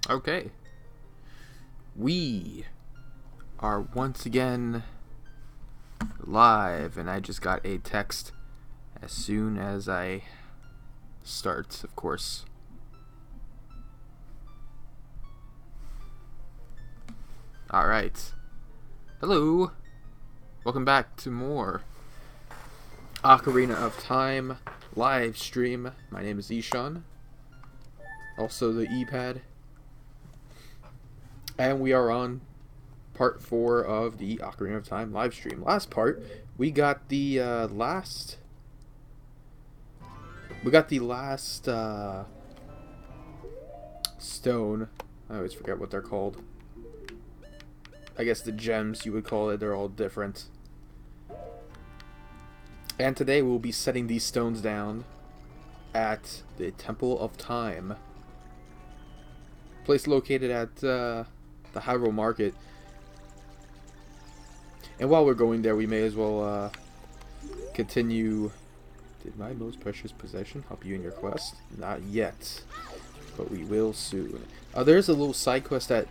Okay. We are once again live, and I just got a text as soon as I start, of course. Alright. Hello. Welcome back to more Ocarina of Time live stream. My name is Ishan. Also the E-pad. And we are on part 4 of the Ocarina of Time live stream. Last part, we got the last stone. I always forget what they're called. I guess the gems you would call it. They're all different. And today we'll be setting these stones down at the Temple of Time. Place located at the Hyrule Market. And while we're going there, we may as well continue. Did my most precious possession help you in your quest? Not yet, but we will soon. There's a little side quest that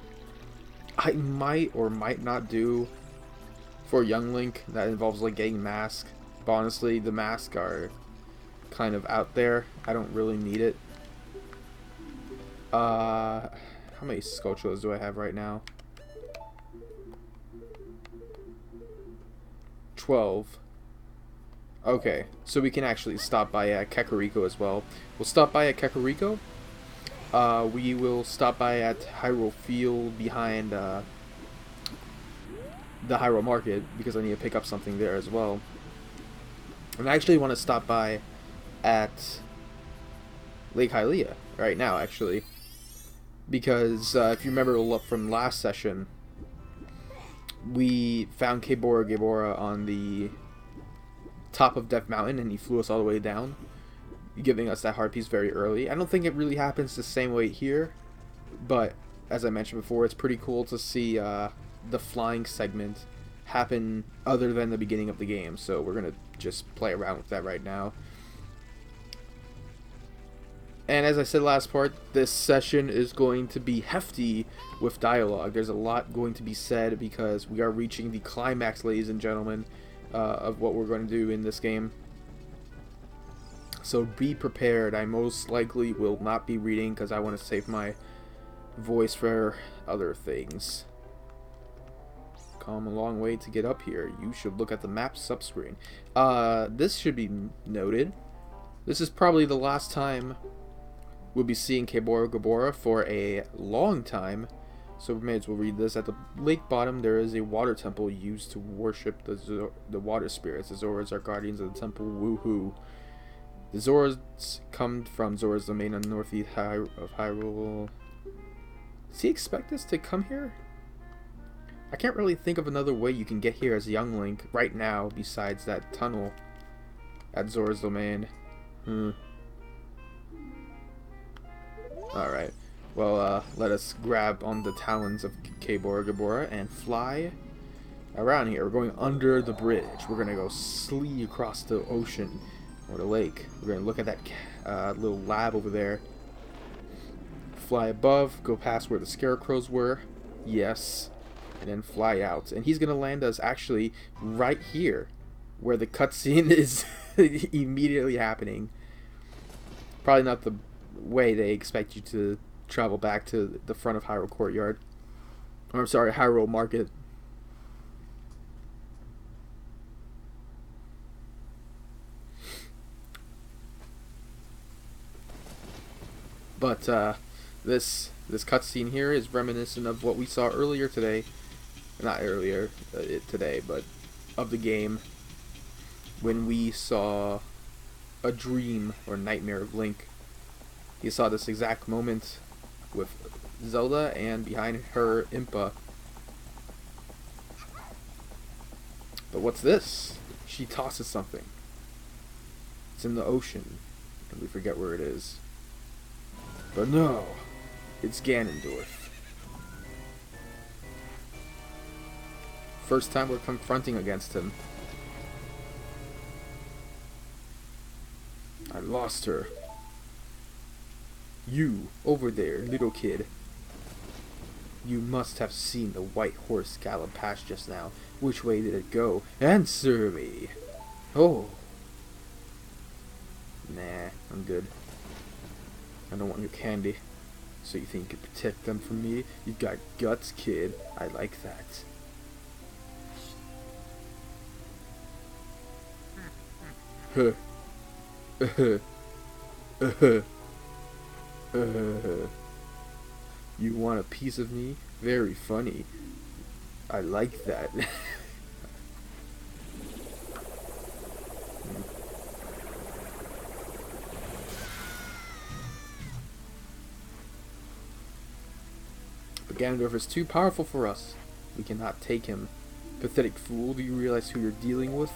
I might or might not do for Young Link that involves like getting masks. But honestly, the masks are kind of out there. I don't really need it. How many sculptures do I have right now? 12. Okay, so we can actually stop by at Kakariko as well. We'll stop by at Kakariko. We will stop by at Hyrule Field behind the Hyrule Market because I need to pick up something there as well. And I actually want to stop by at Lake Hylia right now, actually. Because if you remember from last session, we found Gabora on the top of Death Mountain, and he flew us all the way down, giving us that heart piece very early. I don't think it really happens the same way here, but as I mentioned before, it's pretty cool to see the flying segment happen other than the beginning of the game. So we're going to just play around with that right now. And as I said last part, this session is going to be hefty with dialogue. There's a lot going to be said because we are reaching the climax, ladies and gentlemen, of what we're going to do in this game. So be prepared. I most likely will not be reading because I want to save my voice for other things. Come a long way to get up here. You should look at the map subscreen. This should be noted. This is probably the last time we'll be seeing Gabora for a long time, so we may as well read this. At the lake bottom, there is a water temple used to worship the water spirits. The Zoras are guardians of the temple. Woohoo! The Zoras come from Zora's domain on the northeast of Hyrule. Does he expect us to come here? I can't really think of another way you can get here as Young Link right now besides that tunnel at Zora's domain. Alright, well, let us grab on the talons of Gabora and fly around here. We're going under the bridge. We're going to go slee across the ocean or the lake. We're going to look at that little lab over there. Fly above, go past where the scarecrows were. Yes. And then fly out. And he's going to land us actually right here where the cutscene is immediately happening. Probably not the way they expect you to travel back to the front of Hyrule Courtyard. Or I'm sorry, Hyrule Market. But this cutscene here is reminiscent of what we saw earlier today. Not earlier today, but of the game when we saw a dream or nightmare of Link. You saw this exact moment with Zelda and behind her Impa. But what's this? She tosses something. It's in the ocean, and we forget where it is. But no, it's Ganondorf. First time we're confronting against him. I lost her. You, over there, little kid. You must have seen the white horse gallop past just now. Which way did it go? Answer me! Oh. Nah, I'm good. I don't want your candy. So you think you can protect them from me? You got guts, kid. I like that. You want a piece of me? Very funny. I like that. But Ganondorf is too powerful for us. We cannot take him. Pathetic fool, do you realize who you're dealing with?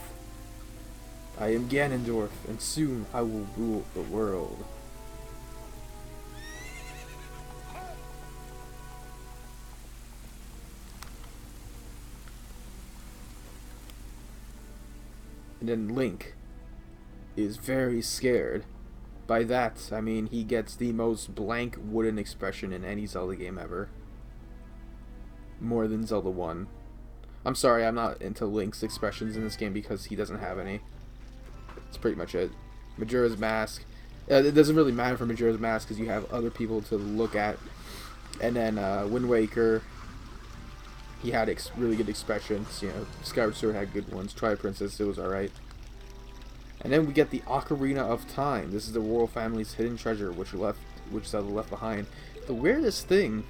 I am Ganondorf, and soon I will rule the world. And then Link is very scared. By that, I mean he gets the most blank wooden expression in any Zelda game ever. More than Zelda 1. I'm sorry, I'm not into Link's expressions in this game because he doesn't have any. That's pretty much it. Majora's Mask. It doesn't really matter for Majora's Mask because you have other people to look at. And then Wind Waker, he had really good expressions. You know, Skyward Sword had good ones. Twilight Princess, it was alright. And then we get the Ocarina of Time. This is the royal family's hidden treasure, which Zelda left behind. The weirdest thing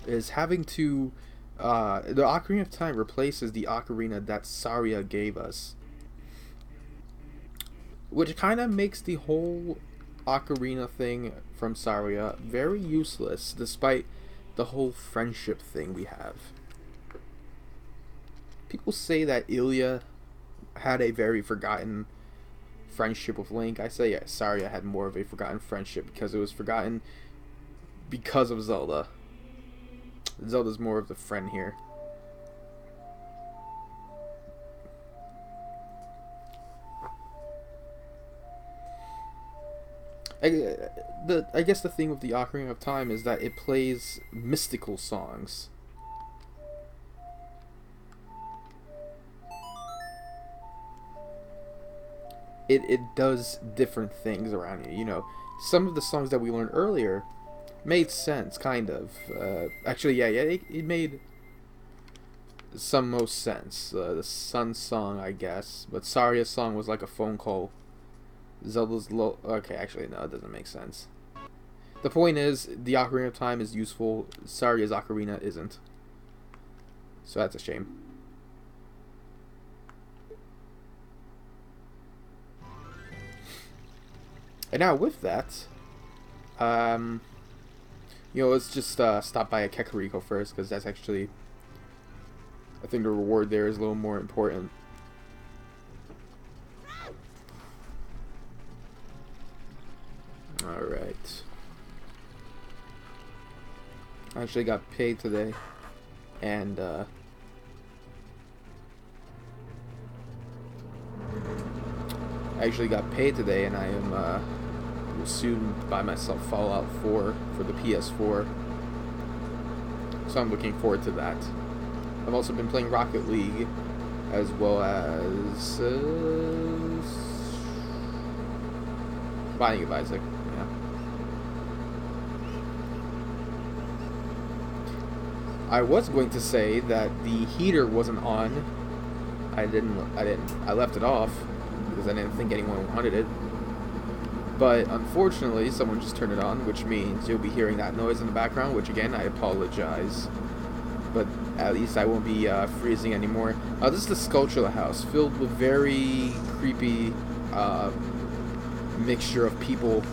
is having to... the Ocarina of Time replaces the ocarina that Saria gave us. Which kind of makes the whole ocarina thing from Saria very useless, despite the whole friendship thing we have. People say that Ilya had a very forgotten friendship with Link. I say Saria had more of a forgotten friendship because it was forgotten because of Zelda. Zelda's more of the friend here. I guess the thing with the Ocarina of Time is that it plays mystical songs. It does different things around you. You know, some of the songs that we learned earlier made sense, kind of. Actually, yeah, it made some most sense. The Sun song, I guess, but Saria's song was like a phone call. Zelda's low. Okay, actually, no, it doesn't make sense. The point is, the Ocarina of Time is useful. Saria's Ocarina isn't. So that's a shame. And now with that, you know, let's just stop by a Kakariko first, because that's actually, I think the reward there is a little more important. Alright. I actually got paid today, and I actually got paid today, and I am will soon buy myself Fallout 4 for the PS4. So I'm looking forward to that. I've also been playing Rocket League, as well as Binding of Isaac. Yeah. I was going to say that the heater wasn't on. I left it off because I didn't think anyone wanted it. But unfortunately, someone just turned it on, which means you'll be hearing that noise in the background, which again, I apologize. But at least I won't be freezing anymore. This is the Skulltula house, filled with very creepy mixture of people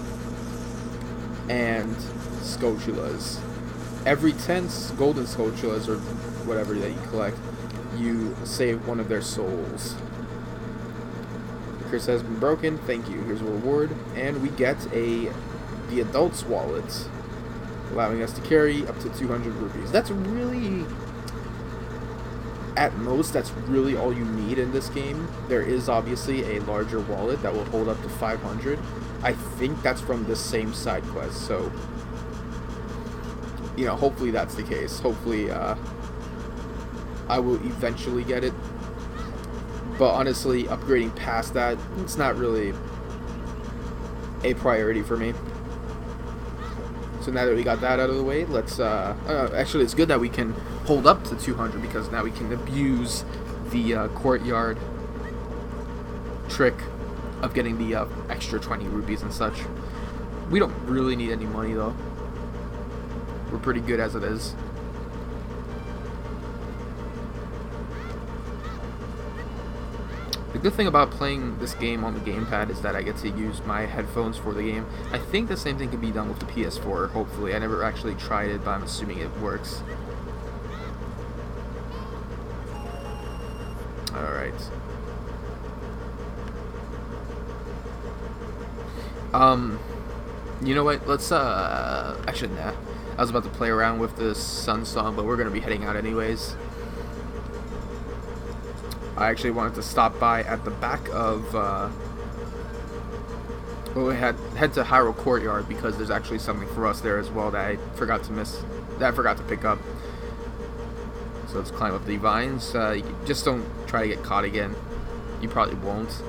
and Skulltulas. Every 10 golden Skulltulas, or whatever that you collect, you save one of their souls. The curse has been broken. Thank you. Here's a reward, and we get the adult's wallet, allowing us to carry up to 200 rupees. That's really, at most, that's really all you need in this game. There is obviously a larger wallet that will hold up to 500. I think that's from the same side quest. So you know, hopefully that's the case. Hopefully, I will eventually get it. But honestly, upgrading past that, it's not really a priority for me. So now that we got that out of the way, let's, actually it's good that we can hold up to 200 because now we can abuse the courtyard trick of getting the extra 20 rupees and such. We don't really need any money though. We're pretty good as it is. The good thing about playing this game on the gamepad is that I get to use my headphones for the game. I think the same thing can be done with the PS4, hopefully. I never actually tried it, but I'm assuming it works. Alright. You know what? Let's, actually, nah. I was about to play around with the Sun Song, but we're gonna be heading out anyways. I actually wanted to stop by at the back of, well, we head to Hyrule Courtyard because there's actually something for us there as well that I forgot to pick up. So let's climb up the vines. Just don't try to get caught again. You probably won't.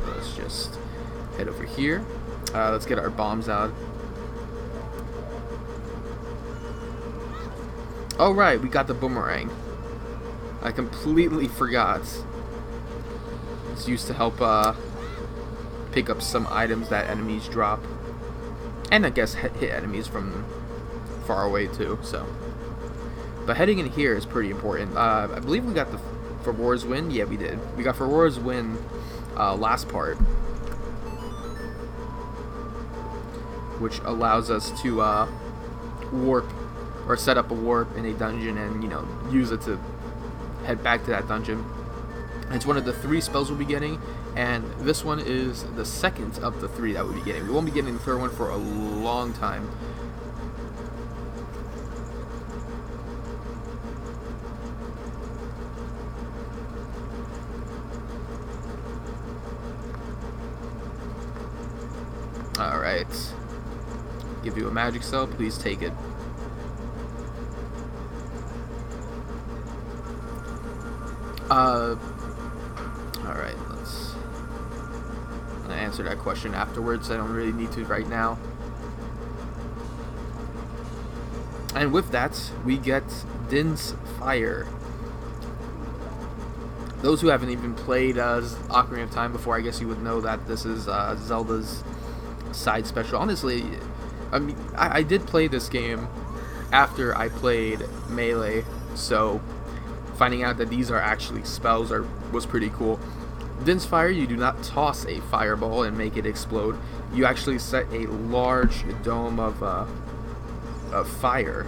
Let's just head over here. Let's get our bombs out. Oh right, we got the boomerang. I completely forgot. It's used to help pick up some items that enemies drop. And I guess hit enemies from far away too, so. But heading in here is pretty important. I believe we got the Ferora's Wind. Yeah, we did. We got Ferora's Wind last part. Which allows us to warp or set up a warp in a dungeon and, you know, use it to head back to that dungeon. It's one of the 3 spells we'll be getting, and this one is the second of the 3 that we'll be getting. We won't be getting the 3rd one for a long time. Alright. Give you a magic cell, please take it. Alright, I'm gonna answer that question afterwards. I don't really need to right now. And with that, we get Din's Fire. Those who haven't even played Ocarina of Time before, I guess you would know that this is Zelda's side special. Honestly, I mean, I did play this game after I played Melee, so finding out that these are actually spells was pretty cool. Din's Fire, you do not toss a fireball and make it explode. You actually set a large dome of fire,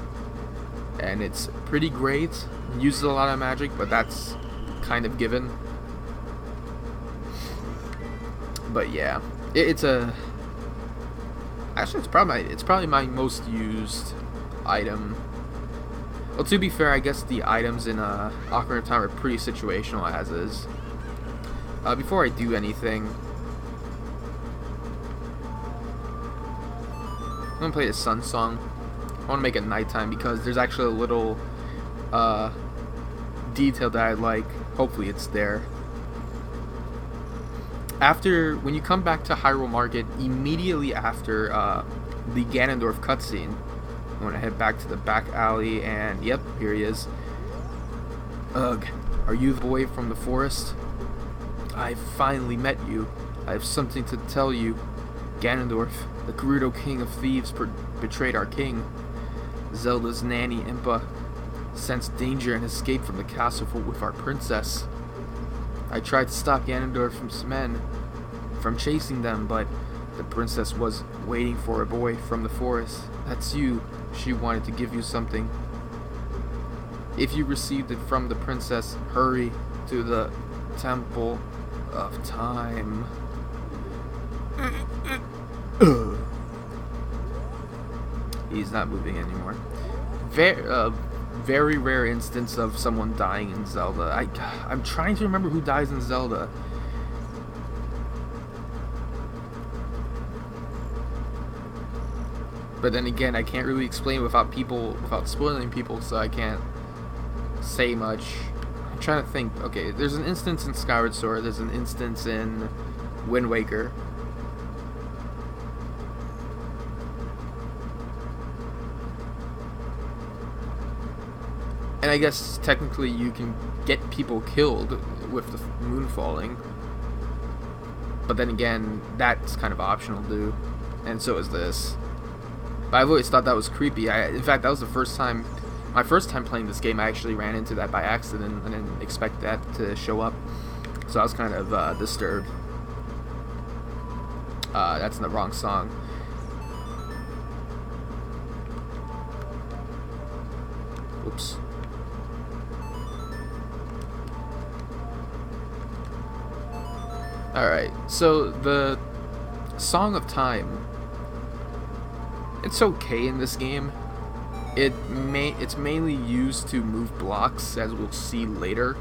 and it's pretty great. It uses a lot of magic, but that's kind of given. But yeah, it's probably my most used item. Well, to be fair, I guess the items in Ocarina of Time are pretty situational as is. Before I do anything, I'm gonna play the Sun Song. I want to make it nighttime because there's actually a little detail that I like. Hopefully it's there. When you come back to Hyrule Market, immediately after the Ganondorf cutscene, I'm gonna head back to the back alley, and yep, here he is. Ugh, are you the boy from the forest? I finally met you. I have something to tell you. Ganondorf, the Gerudo King of Thieves, betrayed our king. Zelda's nanny, Impa, sensed danger and escaped from the castle with our princess. I tried to stop Ganondorf's men from chasing them, but the princess was waiting for a boy from the forest. That's you. She wanted to give you something. If you received it from the princess, hurry to the Temple of Time. He's not moving anymore. Very rare instance of someone dying in Zelda. I'm trying to remember who dies in Zelda. But then again, I can't really explain without spoiling people, so I can't say much. I'm trying to think. Okay, there's an instance in Skyward Sword. There's an instance in Wind Waker. And I guess technically you can get people killed with the moon falling. But then again, that's kind of optional too. And so is this. But I've always thought that was creepy. In fact, that was my first time playing this game, I actually ran into that by accident and didn't expect that to show up. So I was kind of disturbed. That's in the wrong song. Oops. Alright, so the Song of Time, it's okay in this game. It's mainly used to move blocks, as we'll see later.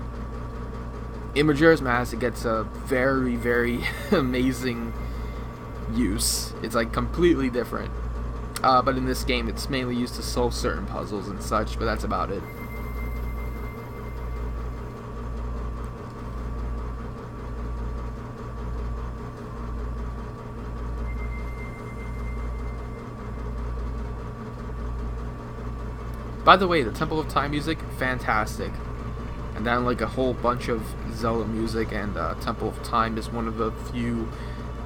In Majora's Mask, it gets a very, very amazing use. It's like completely different. But in this game, it's mainly used to solve certain puzzles and such, but that's about it. By the way, the Temple of Time music, fantastic. And then like a whole bunch of Zelda music, and Temple of Time is one of the few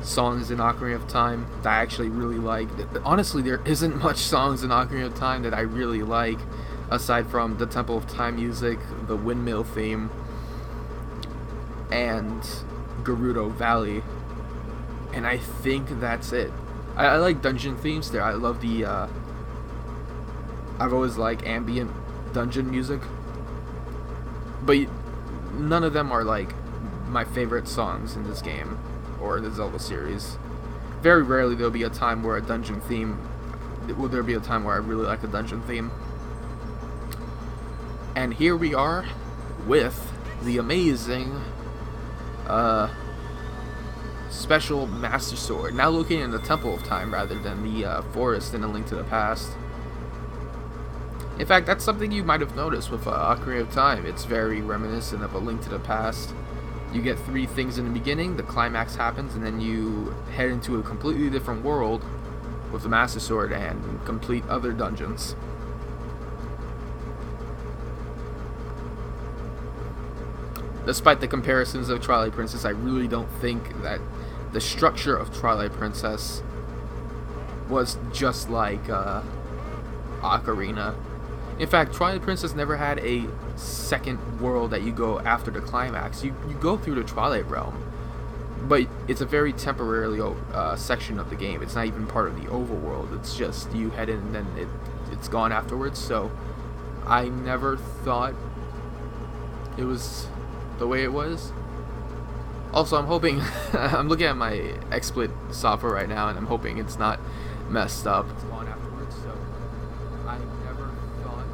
songs in Ocarina of Time that I actually really like. Honestly, there isn't much songs in Ocarina of Time that I really like, aside from the Temple of Time music, the windmill theme, and Gerudo Valley. And I think that's it. I like dungeon themes there. I love the I've always liked ambient dungeon music, but none of them are like my favorite songs in this game or the Zelda series. Very rarely there'll be a time where a dungeon theme, will there be a time where I really like a dungeon theme. And here we are with the amazing special Master Sword, now located in the Temple of Time rather than the forest in A Link to the Past. In fact, that's something you might have noticed with Ocarina of Time. It's very reminiscent of A Link to the Past. You get 3 things in the beginning, the climax happens, and then you head into a completely different world with the Master Sword and complete other dungeons. Despite the comparisons of Twilight Princess, I really don't think that the structure of Twilight Princess was just like Ocarina. In fact, Twilight Princess never had a second world that you go after the climax. You go through the Twilight Realm, but it's a very temporarily section of the game. It's not even part of the overworld. It's just you head in and then it's gone afterwards. So I never thought it was the way it was. Also, I'm hoping I'm looking at my XSplit software right now, and I'm hoping it's not messed up. It's gone afterwards, so I never thought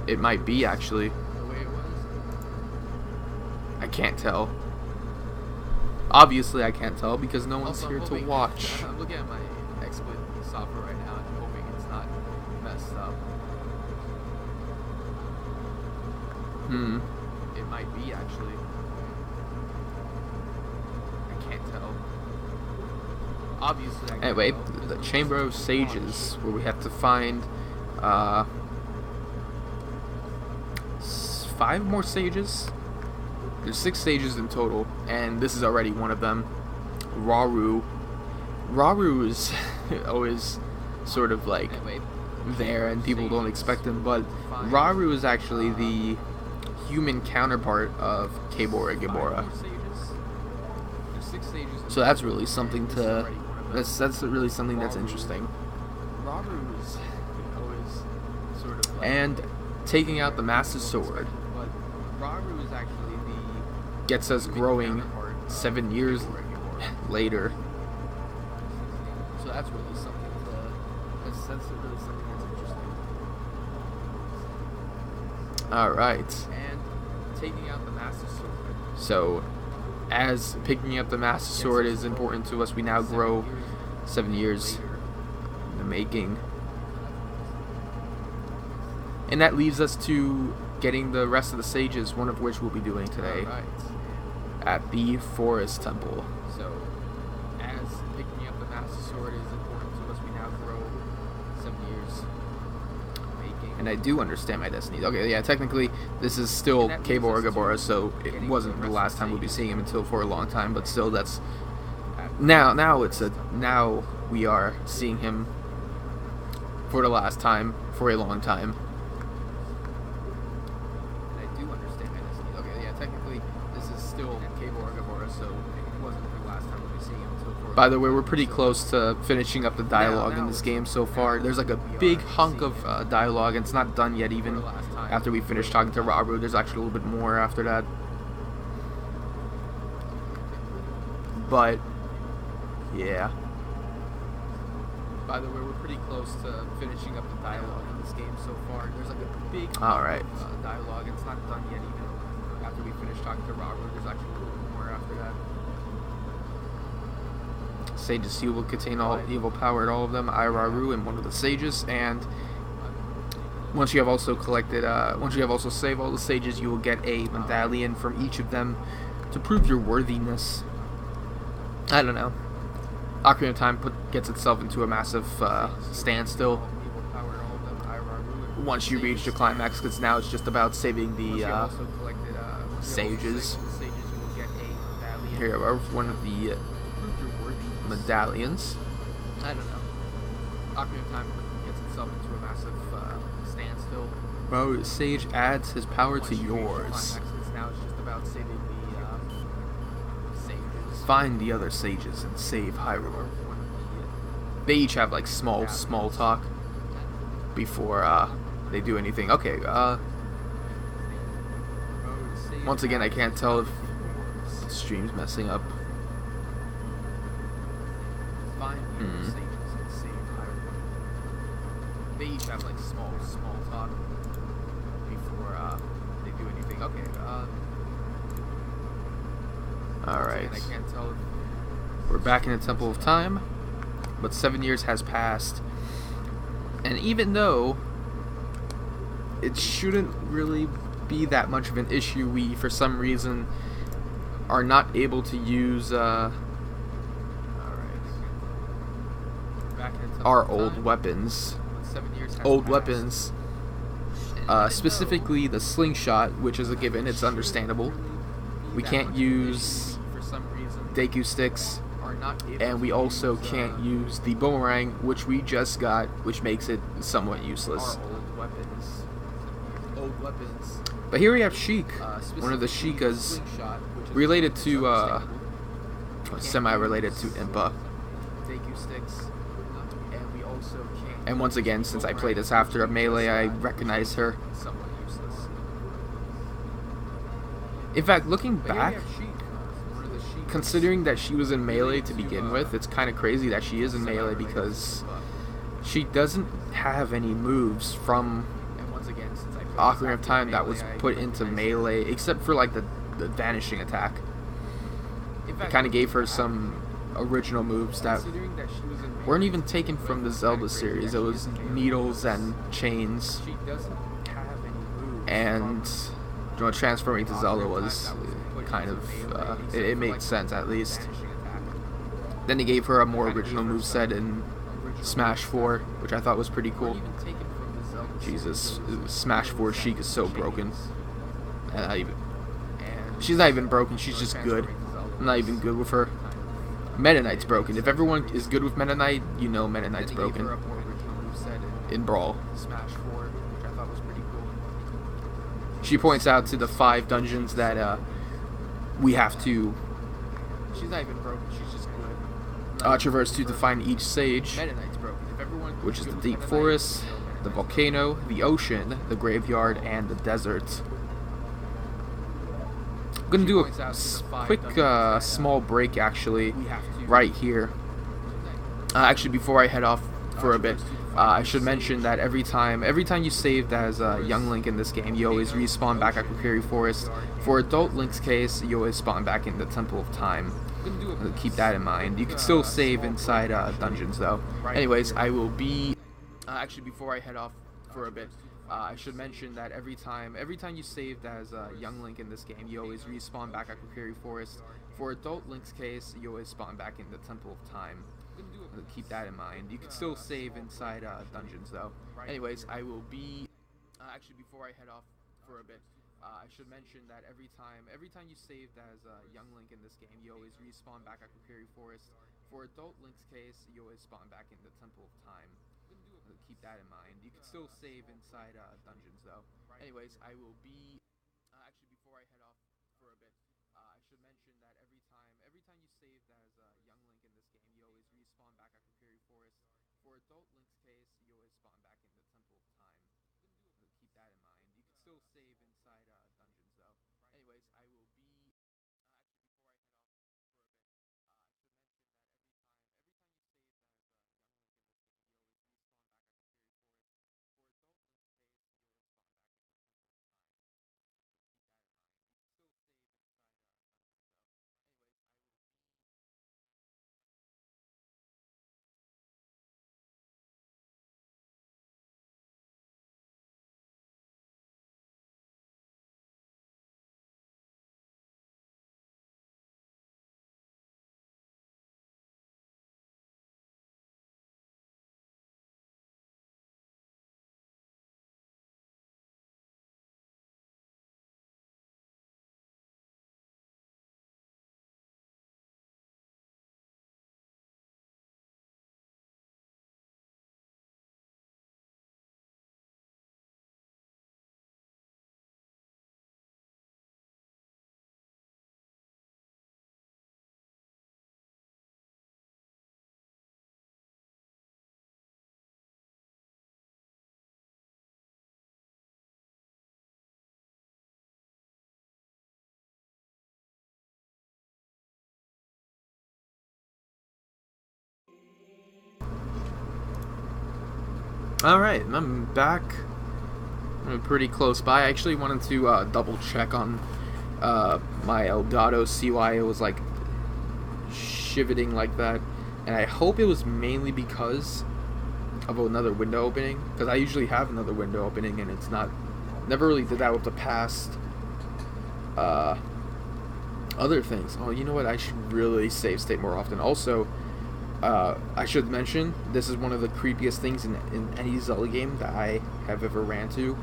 it might be actually the way it was. I can't tell. Obviously, I can't tell because no one's here to watch. I'm looking at my XSplit software right now, and I'm hoping it's not messed up. It might be actually. I can't tell. Obviously, anyway, the Chamber of Sages, where we have to find 5 more sages. There's 6 sages in total, and this is already one of them. Rauru. Rauru is always sort of like there, and people don't expect him, but Rauru is actually the human counterpart of Kabora Gabora. So that's really something to. That's really something that's interesting. And taking out the Master Sword gets us growing 7 years later. So that's really something to. That's really something that's interesting. All right. And taking out the Master Sword. So, as picking up the Master Sword is important to us, we now grow 7 years. the making. And that leaves us to getting the rest of the sages, one of which we'll be doing today at the Forest Temple. So, as picking up the Master Sword is important to us, we now grow 7 years making. And I do understand my destiny. Okay, yeah, technically this is still Cave Orgabora, so it wasn't the last time we'll be seeing him until for a long time, but still that's now we are seeing him for the last time for a long time. By the way, we're pretty close to finishing up the dialogue in this game so far. There's like a big hunk of dialogue, and it's not done yet even after we finish talking to Rauru. There's actually a little bit more after that. But, yeah. By the way, we're pretty close to finishing up the dialogue in this game so far. There's like a big hunk of dialogue, and it's not done yet even after we finish talking to Rauru. There's actually a little bit more after that. Sage's seal will contain all evil power at all of them. Rauru and one of the sages, and once you have also collected, once you have also saved all the sages, you will get a medallion from each of them to prove your worthiness. I don't know. Ocarina of Time gets itself into a massive standstill once you reach the climax, because now it's just about saving the sages. Here you are, one of the medallions. I don't know. Ocarina of Time gets itself into a massive standstill. Bro, Sage adds his power to yours. Now it's just about saving the sages. Find the other sages and save Hyrule. They each have like small talk before they do anything. Okay. Once again, I can't tell if the stream's messing up. They each have like small talk before they do anything. Okay. Alright. I can't tell if we're back in the Temple of Time, but 7 years has passed. And even though it shouldn't really be that much of an issue, we for some reason are not able to use our old weapons. Specifically the slingshot, which is a given, it's understandable. We can't use Deku sticks, and we also can't use the boomerang, which we just got, which makes it somewhat useless. But here we have Sheik, one of the Sheikas, related to, semi-related to Impa. And once again, since I played this after a melee, I recognize her. In fact, looking back, considering that she was in melee to begin with, it's kind of crazy that she is in melee because she doesn't have any moves from Ocarina of Time that was put into melee, except for like the vanishing attack. It kind of gave her some original moves that weren't even taken from the Zelda series. It was needles and chains, and transferring to Zelda was kind of it made sense, at least. Then they gave her a more original moveset in Smash 4, which I thought was pretty cool. Jesus, Smash 4 Sheik is so broken. She's not even broken, she's just good. I'm not even good with her. Meta Knight's broken. If everyone is good with Meta Knight, you know Meta Knight's broken. In Brawl. She points out to the 5 dungeons that we have to traverse to find each sage, which is the Deep Forest, the volcano, the ocean, the graveyard, and the desert. I'm gonna do a quick small break actually right here. Actually, before I head off for a bit, I should mention that every time you saved as young Link in this game, you always respawn back at Kokiri Forest. For adult Link's case, you always spawn back in the Temple of Time. Keep that in mind. You can still save inside dungeons, though. Anyways, I will be... actually, before I head off for a bit, I should mention that every time you saved as young Link in this game, you always respawn back at Kokiri Forest. For adult Link's case, you always spawn back in the Temple of Time. Keep that in mind. You can still save inside dungeons, though. Anyways, I will be... actually, before I head off for a bit, I should mention that every time you saved as young Link in this game, you always respawn back at Kokiri Forest. For adult Link's case, you always spawn back in the Temple of Time. Keep that in mind. You can still save inside dungeons, though. Anyways, I will be... actually, before I head off for a bit, I should mention that every time you saved as young Link in this game, you always respawn back at Kokiri Forest. For adult Link's case, you always spawn back in the Temple of Time. Keep that in mind. You can still save inside dungeons, though. Anyways, I will be... actually, before I head off for a bit, I should mention that every time you saved as young Link in this game, you always respawn back at Kokiri Forest. For adult Link's case, you always spawn back in the Temple of Time. Keep that in mind. You can still save inside dungeons, though. Anyways, I will be... Alright, I'm back. I'm pretty close by. I actually wanted to double check on my Elgato, see why it was like shivering like that. And I hope it was mainly because of another window opening. Because I usually have another window opening and it's not... Never really did that with the past other things. Oh, you know what? I should really save state more often. Also... I should mention, this is one of the creepiest things in any Zelda game that I have ever ran to.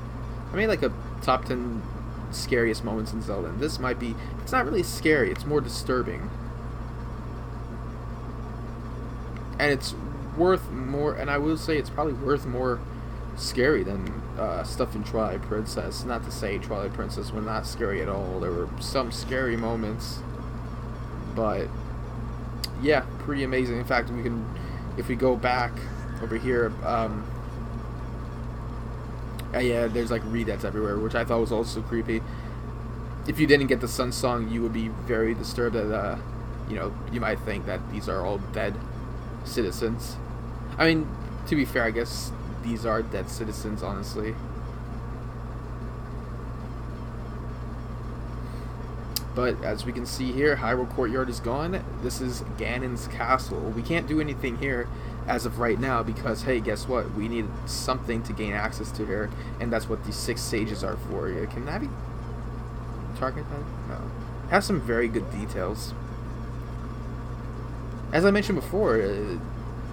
I made like a top 10 scariest moments in Zelda, and this might be, it's not really scary, it's more disturbing. And it's worth more, and I will say it's probably worth more scary than stuff in Twilight Princess. Not to say Twilight Princess was not scary at all, there were some scary moments, but... yeah, pretty amazing. In fact, we can, if we go back over here, yeah, there's like redeads everywhere, which I thought was also creepy. If you didn't get the Sun Song, you would be very disturbed that, you know, you might think that these are all dead citizens. I mean, to be fair, I guess these are dead citizens, honestly. But as we can see here, Hyrule Courtyard is gone. This is Ganon's castle. We can't do anything here as of right now because, hey, guess what? We need something to gain access to here, and that's what these 6 sages are for. Can that be target that? No. It has some very good details. As I mentioned before,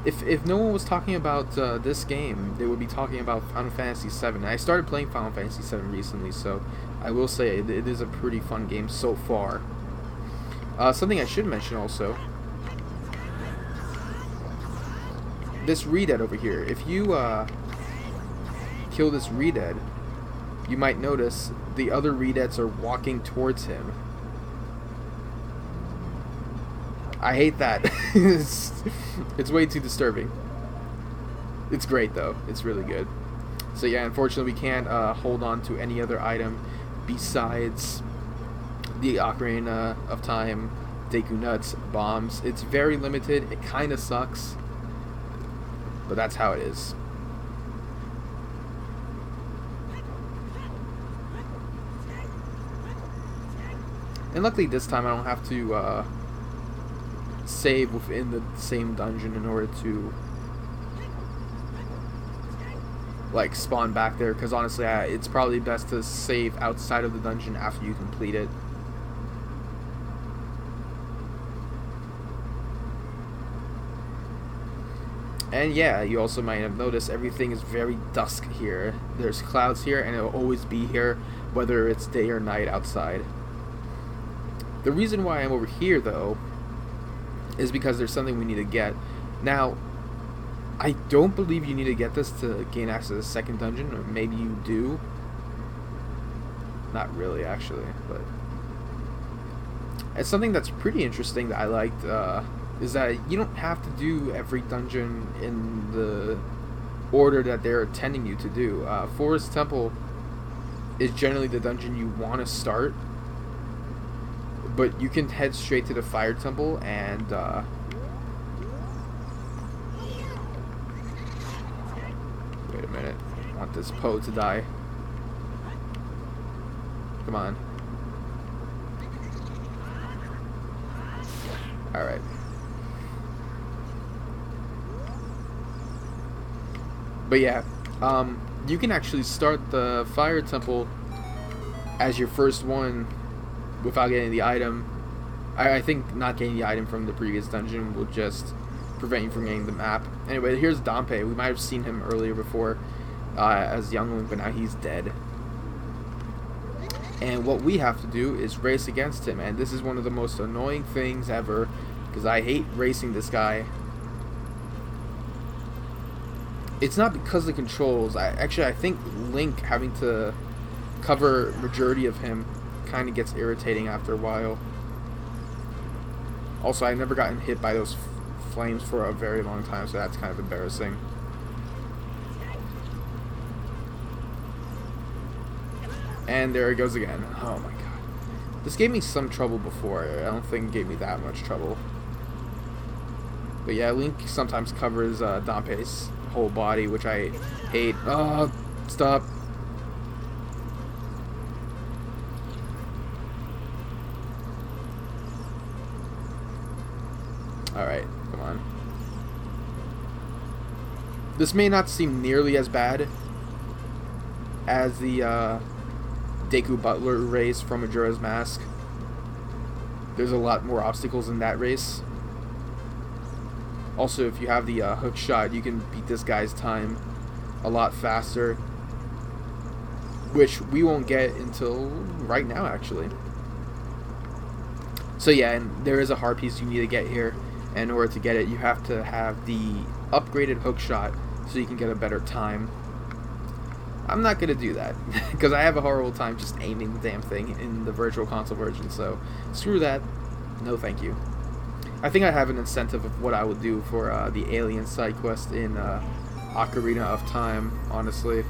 if no one was talking about this game, they would be talking about Final Fantasy VII. I started playing Final Fantasy VII recently, so I will say it is a pretty fun game so far. Something I should mention also, this Redead over here. If you kill this Redead, you might notice the other Redeads are walking towards him. I hate that. It's way too disturbing. It's great though. It's really good. So yeah, unfortunately we can't hold on to any other item besides the Ocarina of Time, Deku Nuts, bombs. It's very limited. It kind of sucks, but that's how it is. And luckily this time I don't have to save within the same dungeon in order to like spawn back there, because honestly it's probably best to save outside of the dungeon after you complete it. And yeah, you also might have noticed everything is very dusk here. There's clouds here, and it'll always be here whether it's day or night outside. The reason why I'm over here though is because there's something we need to get. Now, I don't believe you need to get this to gain access to the second dungeon, or maybe you do. Not really, actually, but it's something that's pretty interesting that I liked, is that you don't have to do every dungeon in the order that they're intending you to do. Forest Temple is generally the dungeon you want to start, but you can head straight to the Fire Temple and wait a minute, I want this Poe to die. Come on. Alright. But yeah, you can actually start the Fire Temple as your first one without getting the item. I think not getting the item from the previous dungeon will just prevent you from getting the map. Anyway, here's Dompe. We might have seen him earlier before as young Link, but now he's dead. And what we have to do is race against him, and this is one of the most annoying things ever, because I hate racing this guy. It's not because of the controls. I think Link having to cover majority of him kind of gets irritating after a while. Also, I've never gotten hit by those flames for a very long time, so that's kind of embarrassing. And there it goes again. Oh my god. This gave me some trouble before. I don't think it gave me that much trouble. But yeah, Link sometimes covers Dompe's whole body, which I hate. Oh, stop. Alright, come on. This may not seem nearly as bad as the Deku Butler race from Majora's Mask. There's a lot more obstacles in that race. Also, if you have the hook shot, you can beat this guy's time a lot faster, which we won't get until right now, actually. So yeah, and there is a heart piece you need to get here, and in order to get it, you have to have the upgraded hook shot so you can get a better time. I'm not going to do that, because I have a horrible time just aiming the damn thing in the Virtual Console version, so screw that. No thank you. I think I have an incentive of what I would do for the alien side quest in Ocarina of Time, honestly.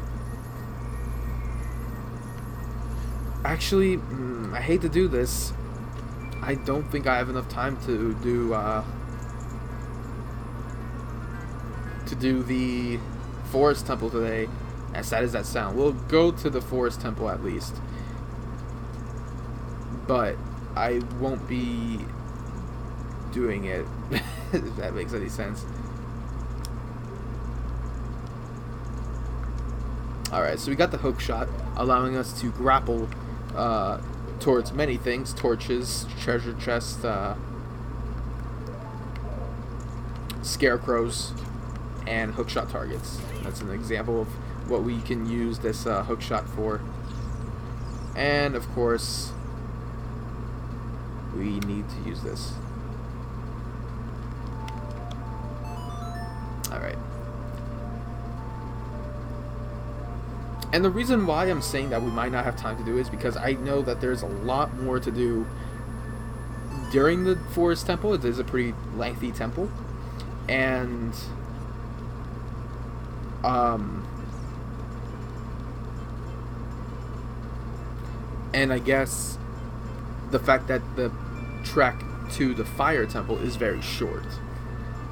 Actually, I hate to do this. I don't think I have enough time to do the Forest Temple today, as sad as that sounds. We'll go to the Forest Temple at least, but I won't be doing it, if that makes any sense. Alright, so we got the hook shot, allowing us to grapple towards many things: torches, treasure chests, scarecrows, and hookshot targets. That's an example of what we can use this hookshot for. And of course, we need to use this. Alright. And the reason why I'm saying that we might not have time to do it is because I know that there's a lot more to do during the Forest Temple. It is a pretty lengthy temple. And I guess the fact that the trek to the Fire Temple is very short.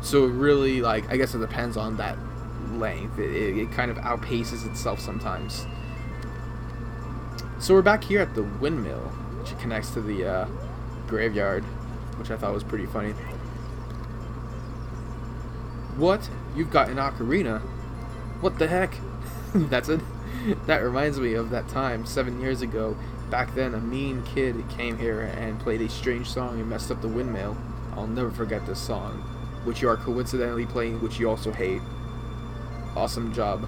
So it really, like, I guess it depends on that length. It kind of outpaces itself sometimes. So we're back here at the windmill, which connects to the graveyard, which I thought was pretty funny. What? You've got an ocarina? What the heck? That's it. That reminds me of that time 7 years ago. Back then, a mean kid came here and played a strange song and messed up the windmill. I'll never forget this song, which you are coincidentally playing, which you also hate. Awesome job.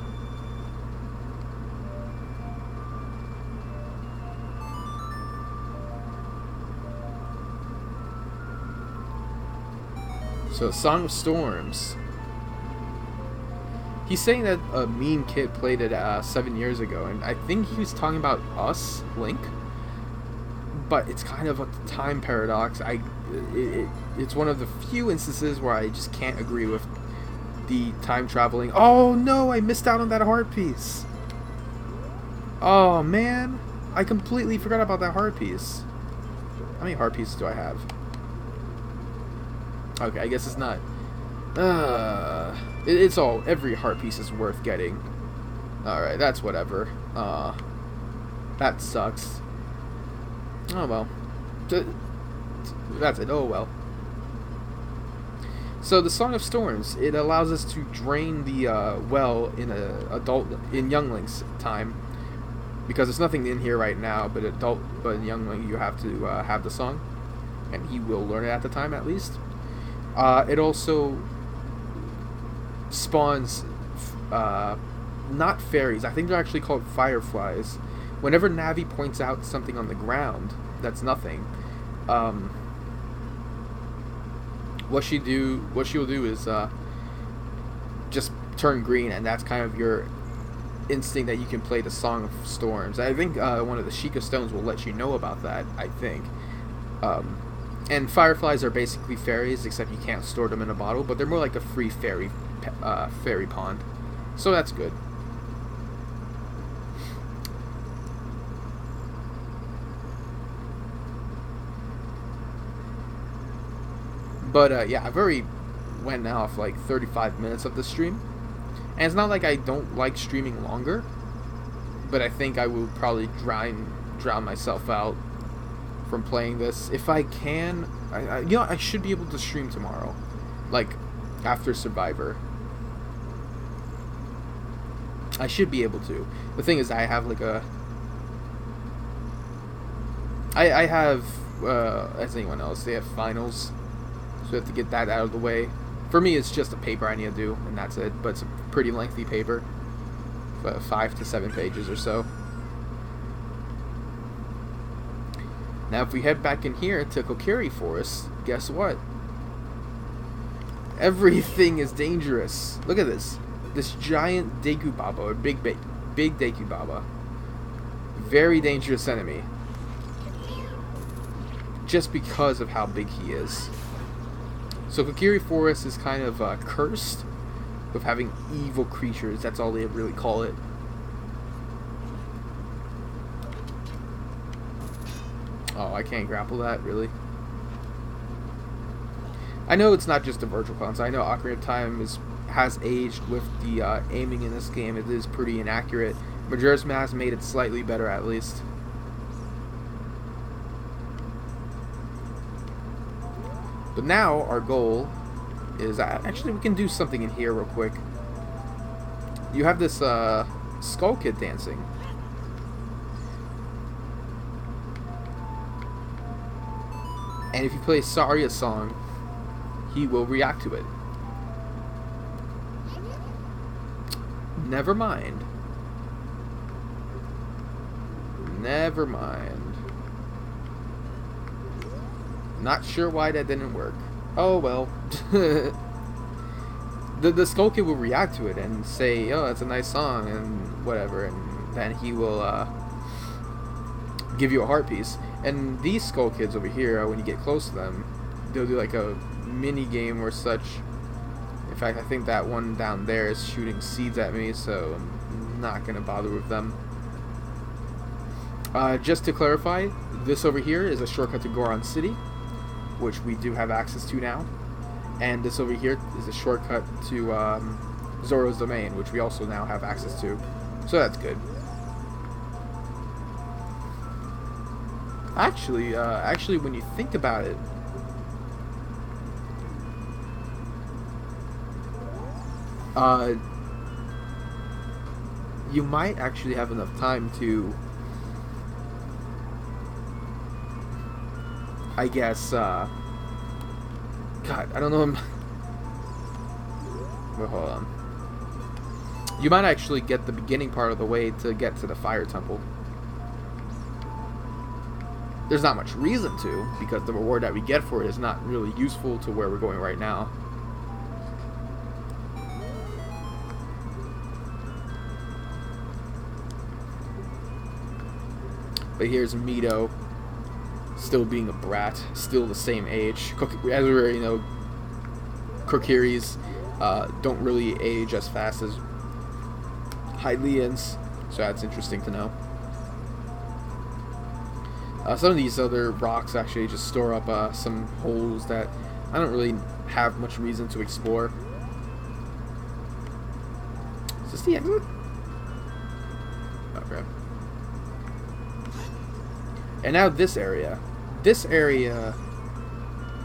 So, Song of Storms. He's saying that a mean kid played it 7 years ago, and I think he was talking about us, Link. But it's kind of a time paradox. It's one of the few instances where I just can't agree with the time traveling. Oh no, I missed out on that heart piece. Oh man, I completely forgot about that heart piece. How many heart pieces do I have? Okay, I guess it's not. It's all. Every heart piece is worth getting. Alright, that's whatever. That sucks. Oh well. That's it. Oh well. So the Song of Storms, it allows us to drain the well in Young Link's time, because there's nothing in here right now. But in Young Link, you have to have the song, and he will learn it at the time at least. It also spawns not fairies. I think they're actually called fireflies. Whenever Navi points out something on the ground that's nothing, what she'll do is just turn green, and that's kind of your instinct that you can play the Song of Storms. I think one of the Sheikah Stones will let you know about that, I think. And fireflies are basically fairies, except you can't store them in a bottle, but they're more like a free fairy pond. So that's good. But yeah, I've already went off like 35 minutes of the stream. And it's not like I don't like streaming longer, but I think I will probably drown myself out from playing this. If I can, I should be able to stream tomorrow, like after Survivor. I should be able to. The thing is, I have like I have, as anyone else, they have finals, so I have to get that out of the way. For me, it's just a paper I need to do, and that's it. But it's a pretty lengthy paper, 5 to 7 pages or so. Now, if we head back in here to Kokiri Forest, guess what? Everything is dangerous. Look at this. This giant Deku Baba, or big Deku Baba. Very dangerous enemy. Just because of how big he is. So Kokiri Forest is kind of cursed with having evil creatures. That's all they really call it. Oh, I can't grapple that, really. I know it's not just a virtual console. I know Ocarina of Time has aged with the aiming in this game. It is pretty inaccurate. Majora's Mask made it slightly better, at least. But now, our goal is... actually, we can do something in here real quick. You have this Skull Kid dancing. And if you play Saria's song, he will react to it. Never mind. Never mind. Not sure why that didn't work. Oh well. the Skull Kid will react to it and say, "Oh, that's a nice song," and whatever, and then he will give you a heart piece. And these Skull Kids over here, when you get close to them, they'll do like a mini game or such. In fact, I think that one down there is shooting seeds at me, so I'm not gonna bother with them. Just to clarify, this over here is a shortcut to Goron City, which we do have access to now. And this over here is a shortcut to Zoro's Domain, which we also now have access to. So that's good. Actually, when you think about it, Uh, you might actually have enough time to, I guess, God, I don't know. Well, hold on. You might actually get the beginning part of the way to get to the fire temple. There's not much reason to, because the reward that we get for it is not really useful to where we're going right now. But here's Mito, still being a brat, still the same age. As we already know, Kokiris don't really age as fast as Hylians, so that's interesting to know. Some of these other rocks actually just store up some holes that I don't really have much reason to explore. Is this the exit? Okay. And now this area. This area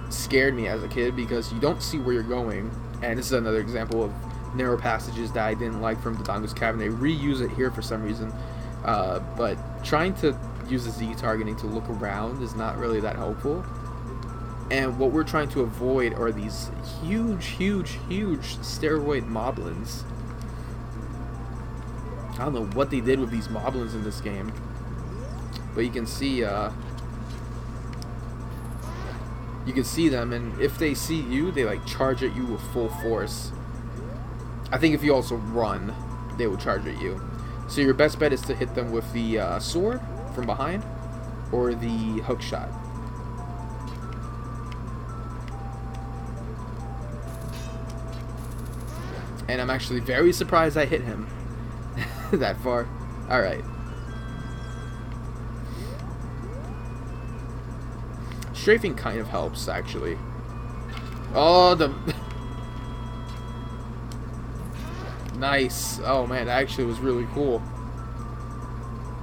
scared me as a kid because you don't see where you're going. And this is another example of narrow passages that I didn't like from the Dongo's Cavern. They reuse it here for some reason. But trying to use the Z targeting to look around is not really that helpful. And what we're trying to avoid are these huge steroid moblins. I don't know what they did with these moblins in this game. But you can see them, and if they see you, they like charge at you with full force. I think if you also run, they will charge at you. So your best bet is to hit them with the sword from behind, or the hook shot. And I'm actually very surprised I hit him that far. Alright. Strafing kind of helps, actually. Oh, the... Nice. Oh, man, that actually was really cool.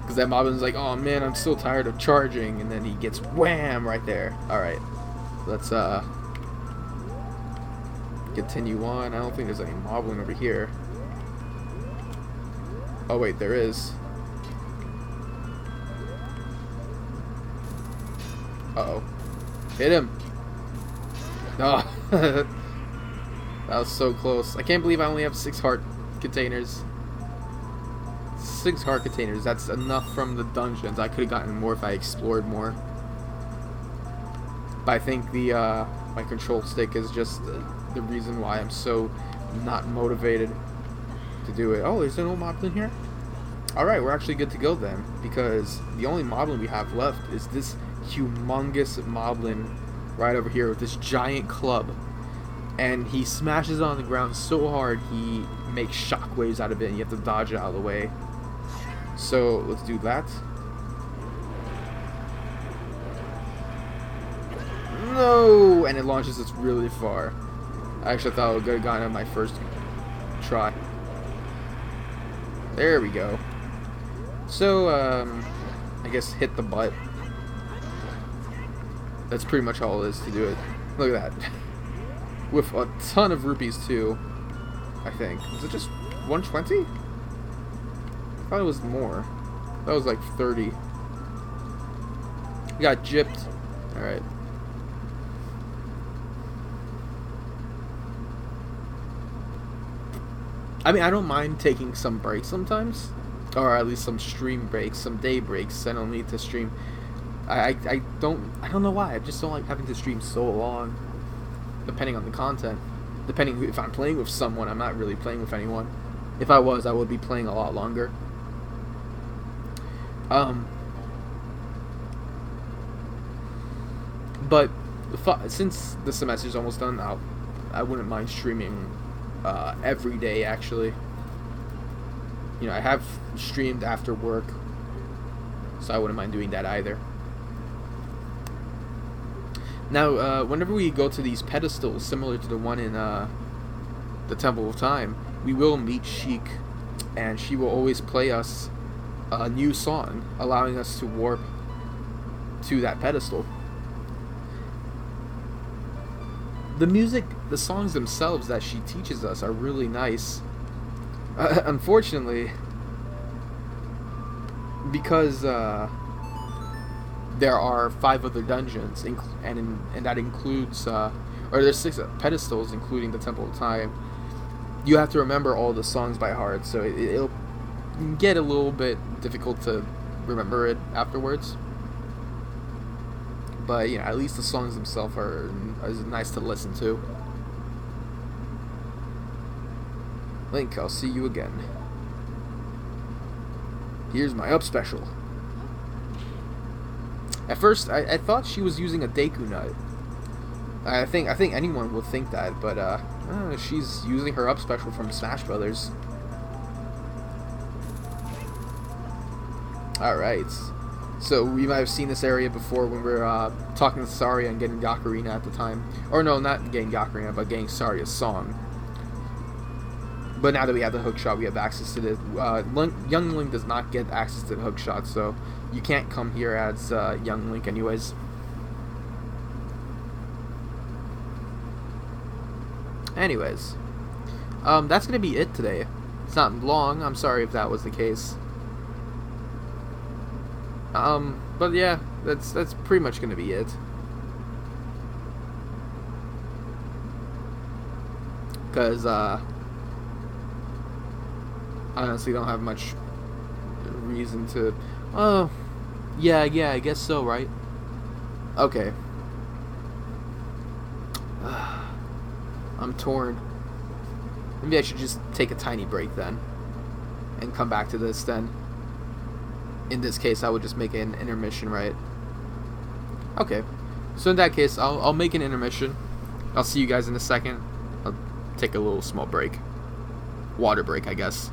Because that Moblin's like, oh, man, I'm still tired of charging. And then he gets wham right there. Alright. Let's, continue on. I don't think there's any Moblin over here. Oh, wait, there is. Uh-oh. Hit him. Oh. That was so close. I can't believe I only have 6 heart containers. 6 heart containers. That's enough from the dungeons. I could have gotten more if I explored more. But I think the my control stick is just the reason why I'm so not motivated to do it. Oh, there's an old moblin here? Alright, we're actually good to go then. Because the only moblin we have left is this humongous moblin right over here with this giant club. And he smashes on the ground so hard he makes shockwaves out of it and you have to dodge it out of the way. So let's do that. No! And it launches us really far. I actually thought I would have gotten on my first try. There we go. So, I guess hit the butt. That's pretty much all it is to do it. Look at that. With a ton of rupees too, I think. Was it just 120? I thought it was more. That was like 30. We got gypped. Alright. I mean, I don't mind taking some breaks sometimes. Or at least some stream breaks, some day breaks. I don't need to stream. I don't know why. I just don't like having to stream so long. Depending on the content. Depending if I'm playing with someone, I'm not really playing with anyone. If I was, I would be playing a lot longer. But since the semester's almost done, I wouldn't mind streaming every day, actually. You know, I have streamed after work, so I wouldn't mind doing that either. Now, whenever we go to these pedestals, similar to the one in the Temple of Time, we will meet Sheik, and she will always play us a new song, allowing us to warp to that pedestal. the music, the songs themselves that she teaches us are really nice. Unfortunately, because there are 5 other dungeons, and that includes, or there's 6 pedestals, including the Temple of Time. You have to remember all the songs by heart, so it'll get a little bit difficult to remember it afterwards. But at least the songs themselves are nice to listen to. Link, I'll see you again. Here's my up special. At first, I thought she was using a Deku Nut. I think anyone would think that, but she's using her up special from Smash Brothers. All right. So we might have seen this area before when we were talking to Saria and getting the Ocarina at the time. Or no, not getting the Ocarina, but getting Saria's song. But now that we have the hookshot, we have access to this. Young Link does not get access to the hookshot, so you can't come here as Young Link anyways. Anyways, that's going to be it today. It's not long, I'm sorry if that was the case. But yeah, that's pretty much gonna be it. Cause I honestly don't have much reason to. Oh, yeah, I guess so, right? Okay. I'm torn. Maybe I should just take a tiny break then, and come back to this then. In this case, I would just make an intermission, right? Okay. So in that case, I'll make an intermission. I'll see you guys in a second. I'll take a little small break. Water break, I guess.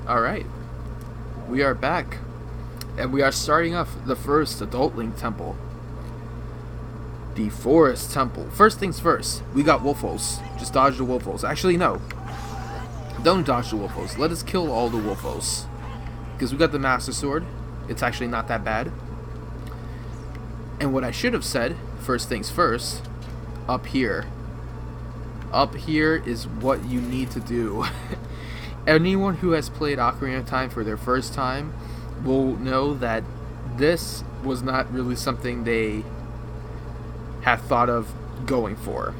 Alright, we are back. And we are starting off the first Adult Link Temple. The Forest Temple. First things first, we got Wolfos. Just dodge the Wolfos. Actually, no. Don't dodge the Wolfos. Let us kill all the Wolfos. Because we got the Master Sword. It's actually not that bad. And what I should have said, first things first, up here. Up here is what you need to do. Anyone who has played Ocarina of Time for their first time will know that this was not really something they had thought of going for.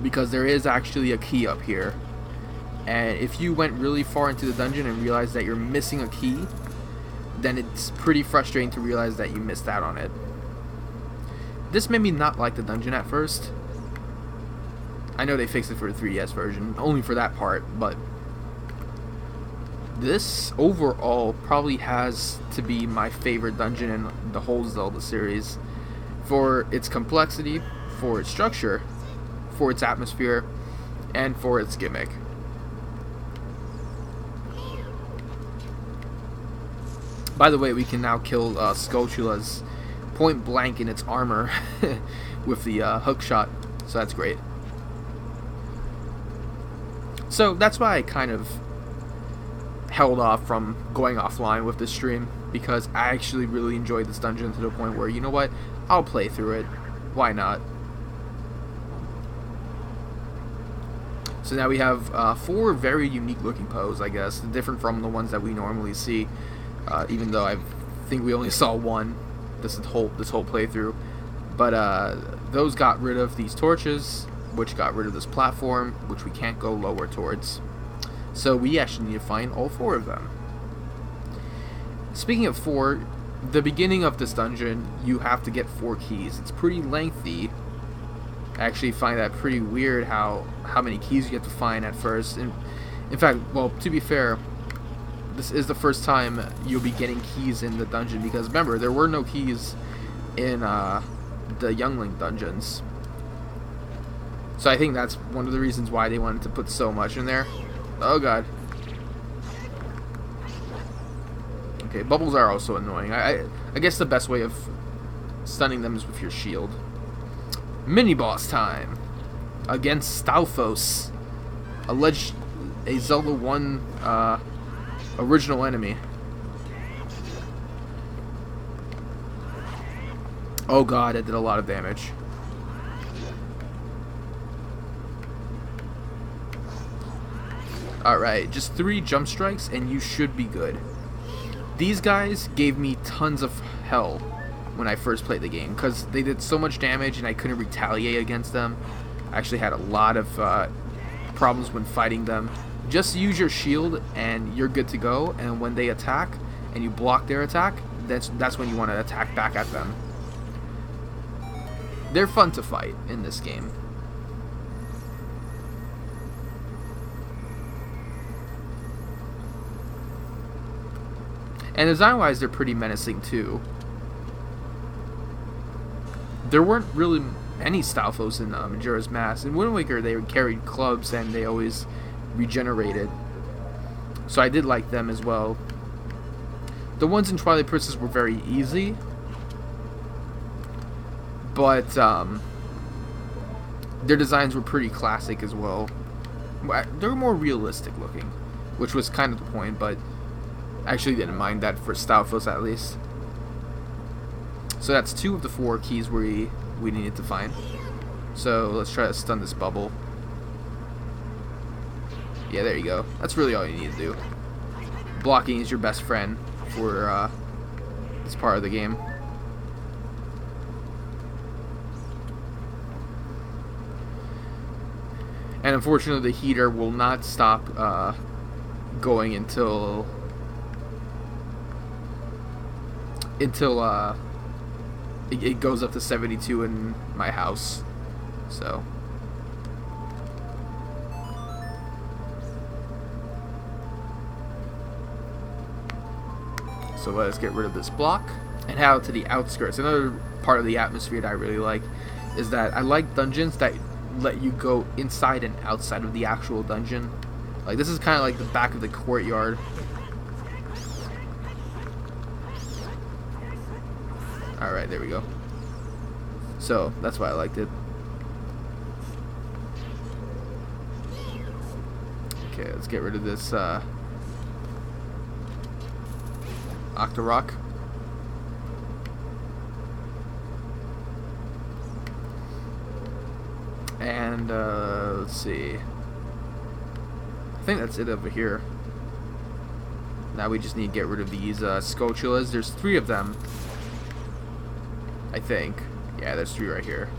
Because there is actually a key up here. And if you went really far into the dungeon and realized that you're missing a key, then it's pretty frustrating to realize that you missed out on it. This made me not like the dungeon at first. I know they fixed it for the 3DS version, only for that part, but this overall probably has to be my favorite dungeon in the whole Zelda series. For its complexity, for its structure, for its atmosphere, and for its gimmick. By the way, we can now kill Skulltula's point blank in its armor with the hook shot, so that's great. So that's why I kind of held off from going offline with this stream, because I actually really enjoyed this dungeon to the point where, you know what, I'll play through it. Why not? So now we have 4 very unique looking poses, I guess, different from the ones that we normally see. Even though I think we only saw one this whole playthrough. But those got rid of these torches, which got rid of this platform, which we can't go lower towards. So we actually need to find all 4 of them. Speaking of 4, the beginning of this dungeon, you have to get 4 keys. It's pretty lengthy. I actually find that pretty weird how many keys you have to find at first. And in fact, well, to be fair, this is the first time you'll be getting keys in the dungeon, because remember, there were no keys in the Youngling dungeons. So I think that's one of the reasons why they wanted to put so much in there. Oh god. Okay, bubbles are also annoying. I guess the best way of stunning them is with your shield. Mini boss time against Stalfos, a Zelda 1 original enemy. Oh god, it did a lot of damage. Alright, just 3 jump strikes and you should be good. These guys gave me tons of hell when I first played the game, because they did so much damage and I couldn't retaliate against them. I actually had a lot of problems when fighting them. Just use your shield and you're good to go, and when they attack and you block their attack, that's when you want to attack back at them. They're fun to fight in this game. And design-wise, they're pretty menacing too. There weren't really any Stalfos in Majora's Mask. In Wind Waker, they carried clubs and they always regenerated. So I did like them as well. The ones in Twilight Princess were very easy, but their designs were pretty classic as well. They were more realistic looking, which was kind of the point, but I actually didn't mind that for Stalfos at least. So that's 2 of the 4 keys we needed to find. So let's try to stun this bubble. Yeah, there you go. That's really all you need to do. Blocking is your best friend for this part of the game. And unfortunately, the heater will not stop going until it goes up to 72 in my house. So let's get rid of this block and head out to the outskirts. Another part of the atmosphere that I really like is that I like dungeons that let you go inside and outside of the actual dungeon Like, this is kind of like the back of the courtyard. Alright, there we go. So, that's why I liked it. Okay, let's get rid of this Octorok. And let's see. I think that's it over here. Now we just need to get rid of these Scotulas. There's 3 of them, I think. Yeah, there's 3 right here.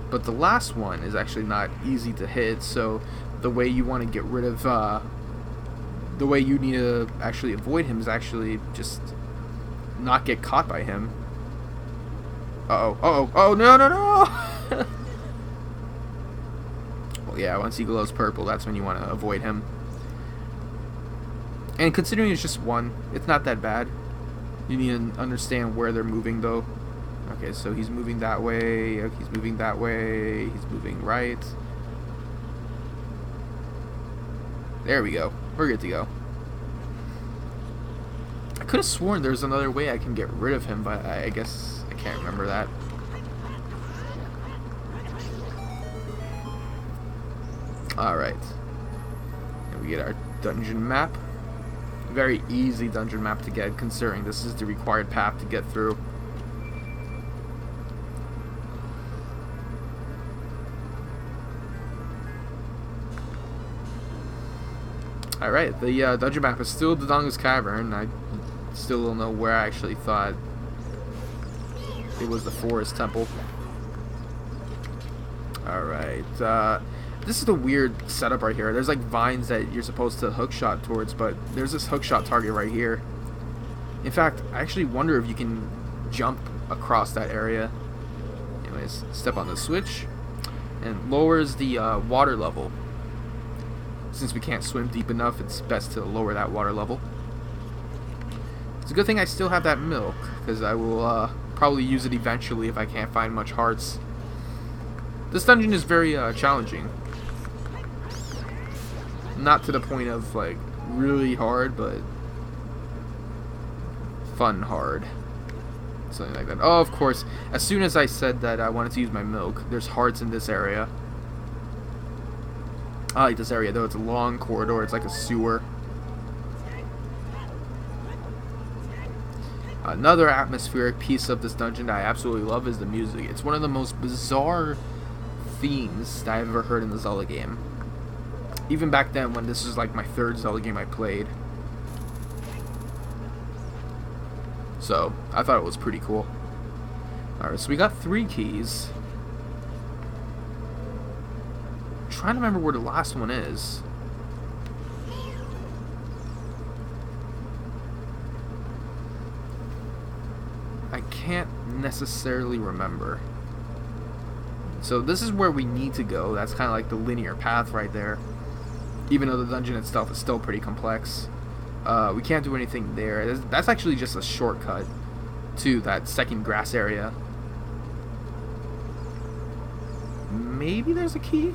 But the last one is actually not easy to hit, so the way you want to get rid of, the way you need to actually avoid him is actually just not get caught by him. Uh-oh, uh-oh, oh, no, no, no! Well, yeah, once he glows purple, that's when you want to avoid him. And considering it's just 1, it's not that bad. You need to understand where they're moving, though. Okay, so he's moving that way, he's moving that way, he's moving right. There we go. We're good to go. I could have sworn there's another way I can get rid of him, but I guess I can't remember that. Alright. And we get our dungeon map. Very easy dungeon map to get, considering this is the required path to get through. Alright, the dungeon map is still the Dodongo's Cavern. I still don't know where I actually thought it was the Forest Temple. Alright, this is the weird setup right here. There's like vines that you're supposed to hookshot towards, but there's this hookshot target right here. In fact, I actually wonder if you can jump across that area. Anyways, step on the switch, and lowers the water level. Since we can't swim deep enough, it's best to lower that water level. It's a good thing I still have that milk, because I will probably use it eventually if I can't find much hearts. This dungeon is very challenging. Not to the point of, like, really hard, but fun hard. Something like that. Oh, of course, as soon as I said that I wanted to use my milk, there's hearts in this area. I like this area, though. It's a long corridor. It's like a sewer. Another atmospheric piece of this dungeon that I absolutely love is the music. It's one of the most bizarre themes that I've ever heard in the Zelda game. Even back then, when this was like my 3rd Zelda game I played. So, I thought it was pretty cool. Alright, so we got 3 keys. Trying to remember where the last one is. I can't necessarily remember. So this is where we need to go. That's kind of like the linear path right there. Even though the dungeon itself is still pretty complex. We can't do anything there. That's actually just a shortcut to that second grass area. Maybe there's a key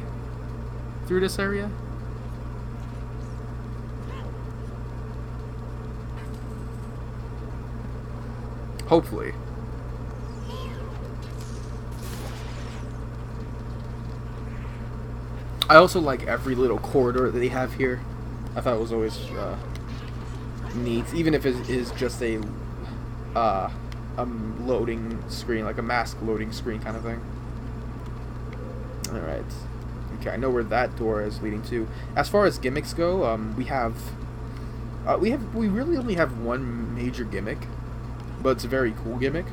through this area? Hopefully. I also like every little corridor that they have here. I thought it was always neat, even if it is just a loading screen, like a mask loading screen kind of thing. Alright. Okay, I know where that door is leading to. As far as gimmicks go, we really only have one major gimmick, but it's a very cool gimmick.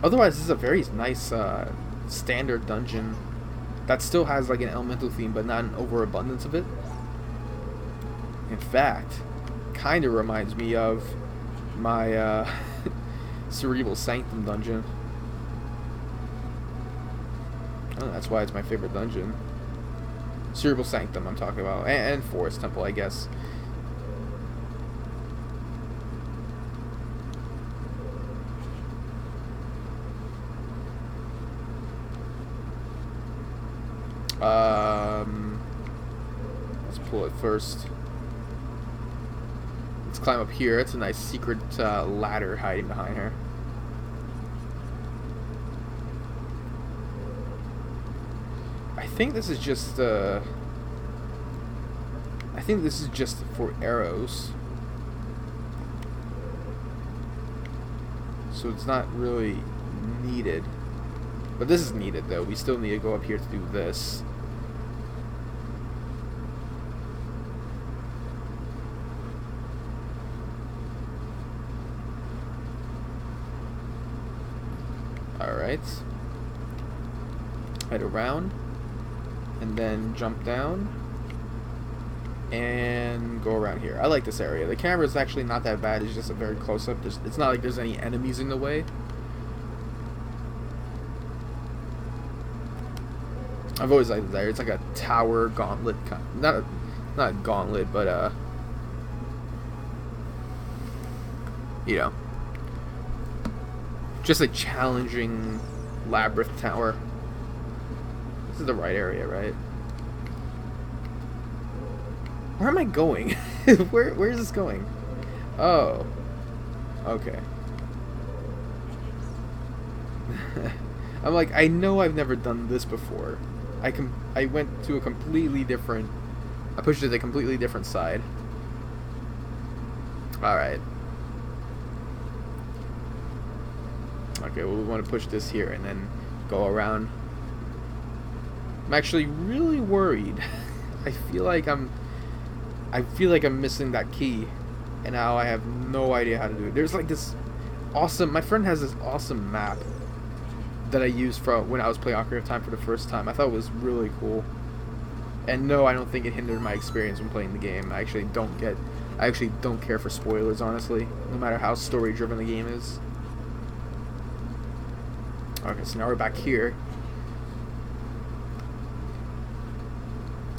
Otherwise, this is a very nice standard dungeon that still has like an elemental theme, but not an overabundance of it. In fact, kind of reminds me of my Cerebral Sanctum dungeon. Oh, that's why it's my favorite dungeon. Cerebral Sanctum, I'm talking about, and Forest Temple, I guess. Let's pull it first. Let's climb up here. It's a nice secret ladder hiding behind her. I think this is just I think this is just for arrows. So it's not really needed. But this is needed though. We still need to go up here to do this. Alright. Head around. And then jump down. And go around here. I like this area. The camera is actually not that bad. It's just a very close up. It's not like there's any enemies in the way. I've always liked that. It's like a tower gauntlet. Not a gauntlet, but you know, just a challenging labyrinth tower. This is the right area, right? Where am I going? Where is this going? Oh. Okay. I'm like, I know I've never done this before. I went to a completely different... I pushed it to a completely different side. Alright. Okay, well we want to push this here and then go around. I'm actually really worried. I feel like I'm missing that key, and now I have no idea how to do it. There's like this awesome... My friend has this awesome map that I used from when I was playing Ocarina of Time for the first time. I thought it was really cool. And no, I don't think it hindered my experience when playing the game. I actually don't care for spoilers, honestly, no matter how story-driven the game is. Okay, so now we're back here.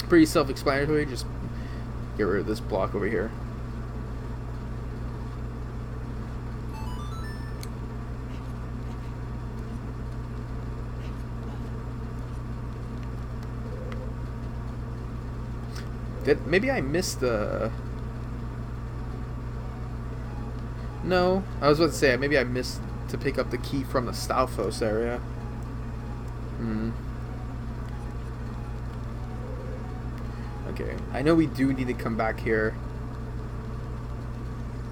Pretty self-explanatory, just get rid of this block over here. Maybe I missed the... No, I was about to say, maybe I missed to pick up the key from the Stalfos area. Okay, I know we do need to come back here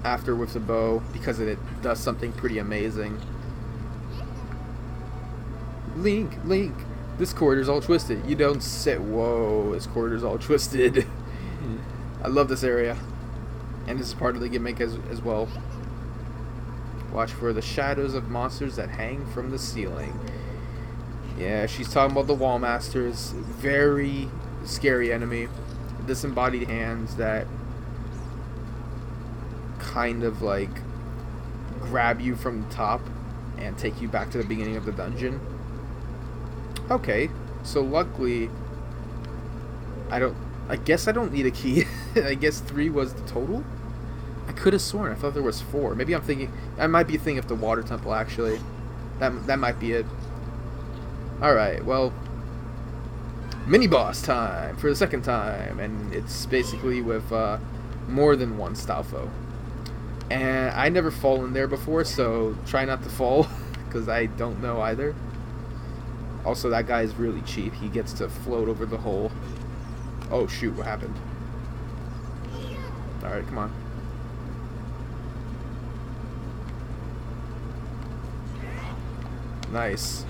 after with the bow, because it does something pretty amazing. Link, this corridor's all twisted. You don't sit. Whoa, this corridor's all twisted. I love this area, and this is part of the gimmick as well. Watch for the shadows of monsters that hang from the ceiling. Yeah, she's talking about the wall masters. Very scary enemy. Disembodied hands that kind of like grab you from the top and take you back to the beginning of the dungeon. Okay, so luckily I guess I don't need a key. I guess 3 was the total? I could have sworn. I thought there was 4. Maybe I'm thinking... I might be thinking of the water temple, actually. That might be it. Alright, well... Mini-boss time for the second time. And it's basically with more than one Stalfo. And I never fallen there before, so try not to fall. Because I don't know either. Also, that guy is really cheap. He gets to float over the hole. Oh shoot, what happened? Alright, come on. Nice.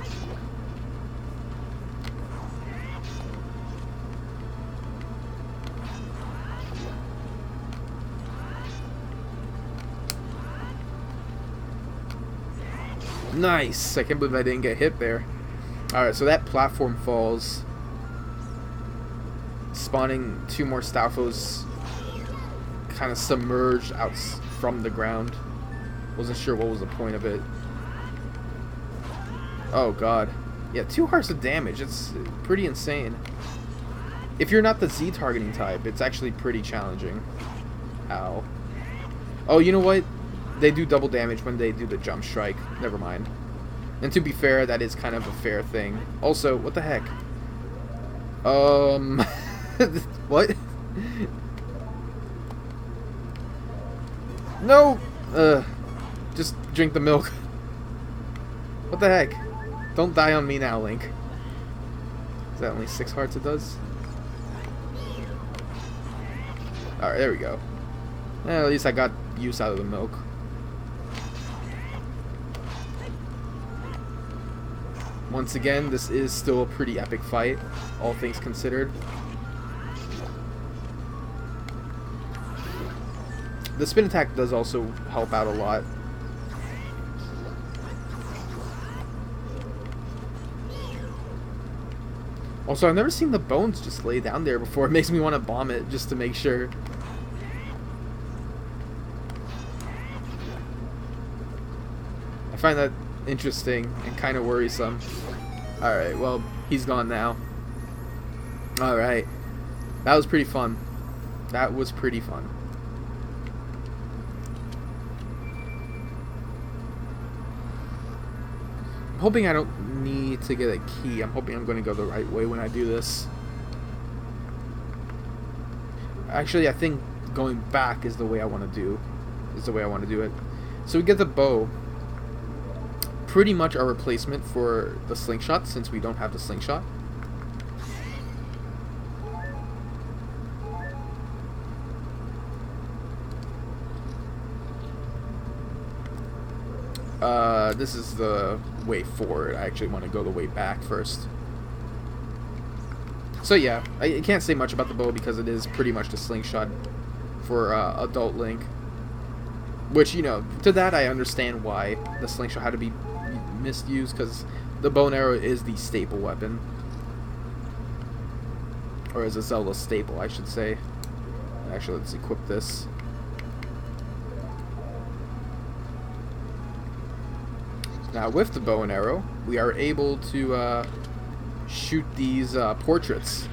Nice! I can't believe I didn't get hit there. Alright, so that platform falls. Spawning 2 more Stalfos kind of submerged out from the ground. Wasn't sure what was the point of it. Oh god. Yeah, 2 hearts of damage. It's pretty insane. If you're not the Z targeting type, it's actually pretty challenging. Ow. Oh, you know what? They do double damage when they do the jump strike. Never mind. And to be fair, that is kind of a fair thing. Also, what the heck? What? No! Just drink the milk. What the heck? Don't die on me now, Link. Is that only 6 hearts it does? Alright, there we go. At least I got use out of the milk. Once again, this is still a pretty epic fight, all things considered. The spin attack does also help out a lot. Also, I've never seen the bones just lay down there before. It makes me want to bomb it just to make sure. I find that interesting and kind of worrisome. Alright, well, he's gone now. Alright. That was pretty fun. That was pretty fun. I'm hoping I don't need to get a key. I'm hoping I'm going to go the right way when I do this. Actually, I think going back is the way I want to do. it. So we get the bow. Pretty much our replacement for the slingshot, since we don't have the slingshot. This is the way forward. I actually want to go the way back first. So yeah, I can't say much about the bow because it is pretty much the slingshot for adult Link. Which, you know, to that I understand why the slingshot had to be misused, because the bow and arrow is the staple weapon. Or is a Zelda staple, I should say. Actually, let's equip this. Now, with the bow and arrow, we are able to shoot these portraits.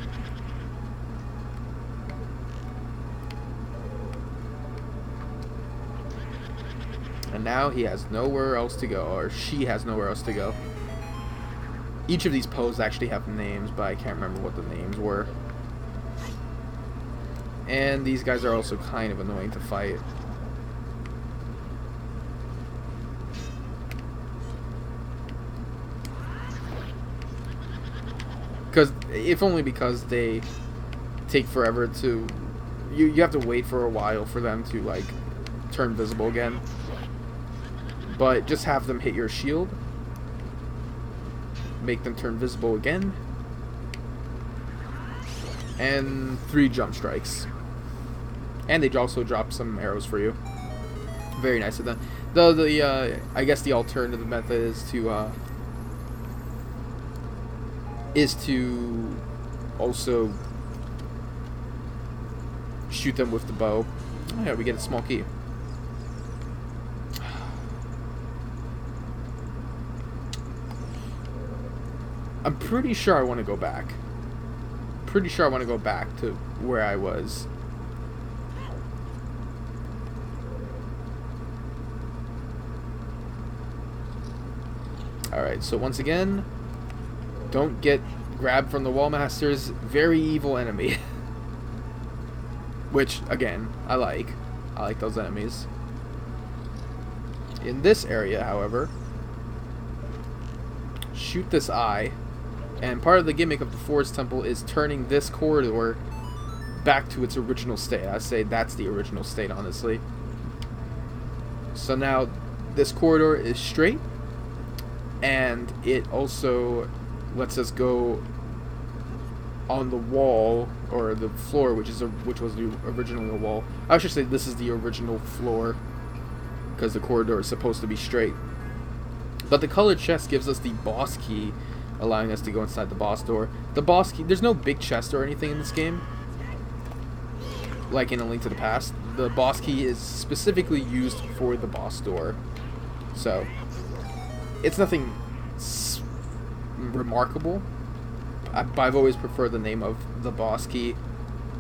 And now he has nowhere else to go, or she has nowhere else to go. Each of these poses actually have names, but I can't remember what the names were. And these guys are also kind of annoying to fight. If only because they take forever to... You have to wait for a while for them to, like, turn visible again. But just have them hit your shield. Make them turn visible again. And 3 jump strikes. And they also drop some arrows for you. Very nice of them. Though I guess the alternative method is to also shoot them with the bow. Oh yeah, we get a small key. I'm pretty sure I want to go back. Pretty sure I want to go back to where I was. Alright, so once again, don't get grabbed from the wall masters. Very evil enemy. Which, again, I like. I like those enemies. In this area, however, shoot this eye. And part of the gimmick of the Forest Temple is turning this corridor back to its original state. I say that's the original state, honestly. So now this corridor is straight, and it also lets us go on the wall, or the floor, which was originally a wall. I should say this is the original floor, because the corridor is supposed to be straight. But the colored chest gives us the boss key, allowing us to go inside the boss door. The boss key, there's no big chest or anything in this game, like in A Link to the Past. The boss key is specifically used for the boss door, so it's nothing remarkable. I've always preferred the name of the boss key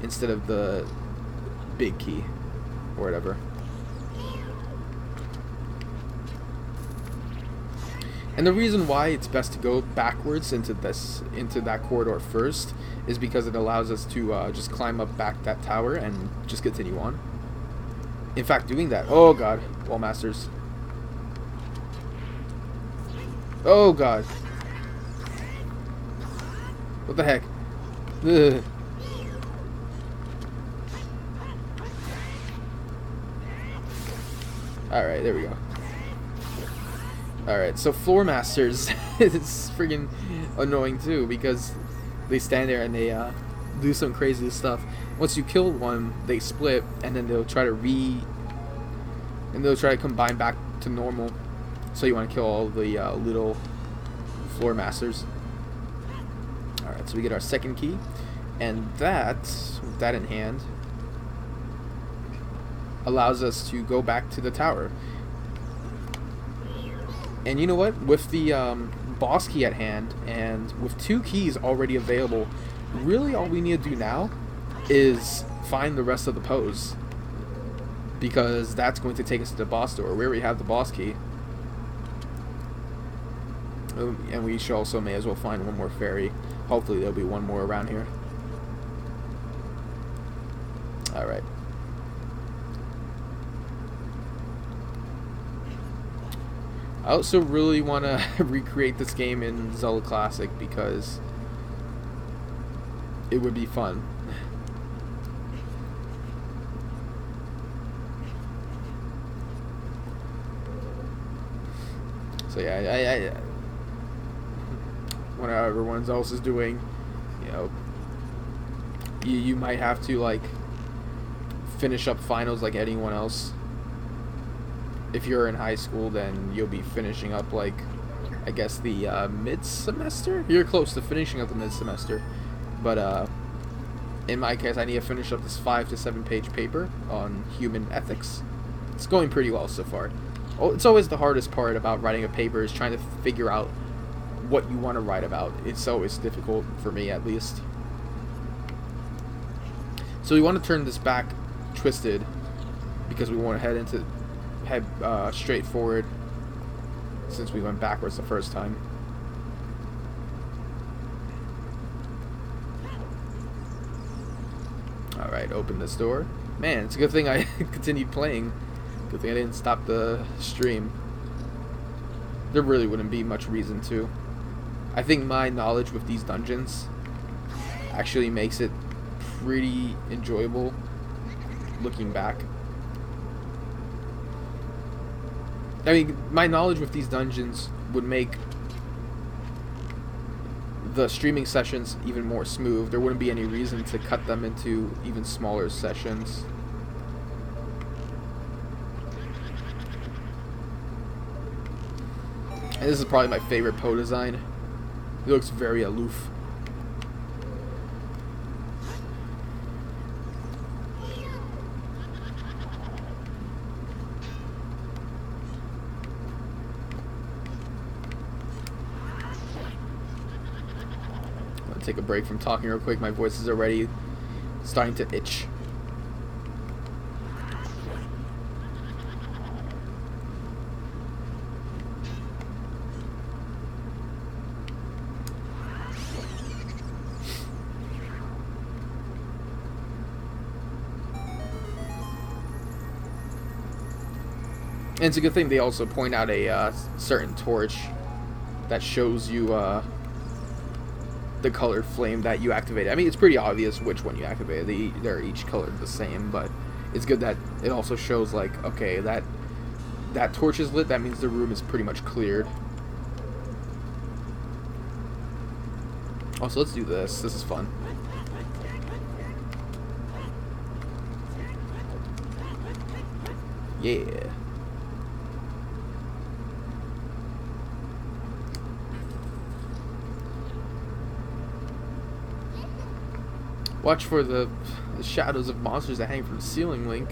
instead of the big key or whatever. And the reason why it's best to go backwards into that corridor first is because it allows us to just climb up back that tower and just continue on. In fact, doing that, oh god, wall masters. Oh god. What the heck? Ugh. Alright, there we go. Alright, so floor masters is friggin' annoying too, because they stand there and they do some crazy stuff. Once you kill one, they split, and then they'll try to combine back to normal. So you want to kill all the little floor masters. Alright, so we get our second key, and that, with that in hand, allows us to go back to the tower. And you know what? With the boss key at hand, and with 2 keys already available, really all we need to do now is find the rest of the pose. Because that's going to take us to the boss door, where we have the boss key. And we should also may as well find one more fairy. Hopefully there'll be one more around here. Alright. I also really want to recreate this game in Zelda Classic because it would be fun. So yeah, whatever everyone else is doing, you know, you might have to like finish up finals like anyone else. If you're in high school, then you'll be finishing up, like, I guess the mid-semester? You're close to finishing up the mid-semester. But in my case, I need to finish up this 5 to 7 page paper on human ethics. It's going pretty well so far. Oh, it's always the hardest part about writing a paper, is trying to figure out what you want to write about. It's always difficult, for me at least. So we want to turn this back twisted, because we want to head straight forward, since we went backwards the first time. Alright, open this door. Man, it's a good thing I continued playing. Good thing I didn't stop the stream. There really wouldn't be much reason to. I think my knowledge with these dungeons actually makes it pretty enjoyable looking back. I mean, my knowledge with these dungeons would make the streaming sessions even more smooth. There wouldn't be any reason to cut them into even smaller sessions. And this is probably my favorite Poe design. It looks very aloof. Take a break from talking real quick. My voice is already starting to itch. And it's a good thing they also point out a certain torch that shows you the colored flame that you activate. I mean, it's pretty obvious which one you activate. They're each colored the same, but it's good that it also shows, like, okay, that torch is lit, that means the room is pretty much cleared. Also, let's do this. This is fun. Yeah. Watch for the shadows of monsters that hang from the ceiling, Link.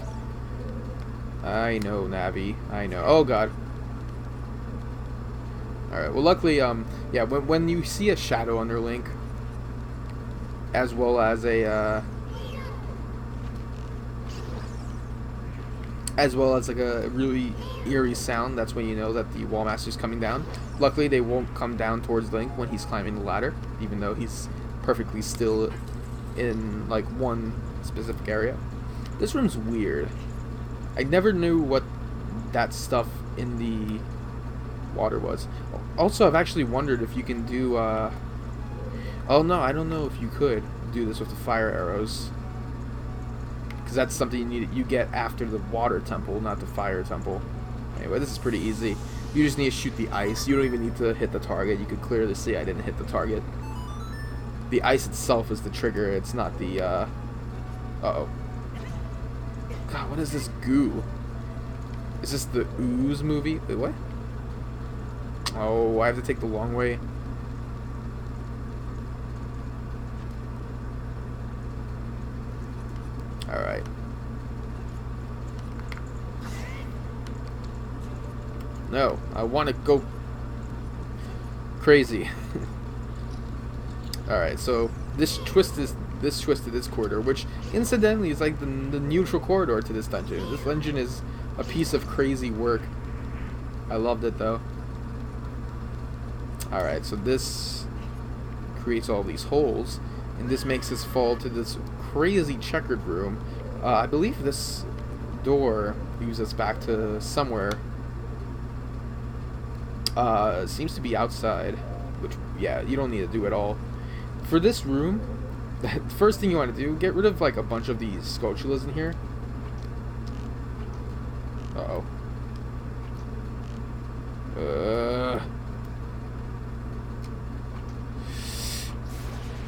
I know, Navi. I know. Oh, God. Alright, well, luckily, yeah, when you see a shadow under Link, as well as a, as well as like a really eerie sound. That's when you know that the Wall Master's coming down. Luckily, they won't come down towards Link when he's climbing the ladder, even though he's perfectly still in like one specific area. This room's weird. I never knew what that stuff in the water was. Also, I've actually wondered if you can do oh no, I don't know if you could do this with the fire arrows, because that's something you get after the water temple, not the fire temple. Anyway, this is pretty easy. You just need to shoot the ice. You don't even need to hit the target. You could clearly see I didn't hit the target. The ice itself is the trigger. It's not the uh-oh. God, what is this goo? Is this the Ooze movie? Wait, what? Oh, I have to take the long way. Alright. No, I want to go crazy. Alright, so this twist to this corridor, which incidentally is like the neutral corridor to this dungeon. This dungeon is a piece of crazy work. I loved it though. Alright, so this creates all these holes, and this makes us fall to this crazy checkered room. I believe this door leads us back to somewhere. Seems to be outside, which, yeah, you don't need to do at all. For this room, the first thing you want to do, get rid of like a bunch of these sculptures in here. Uh-oh.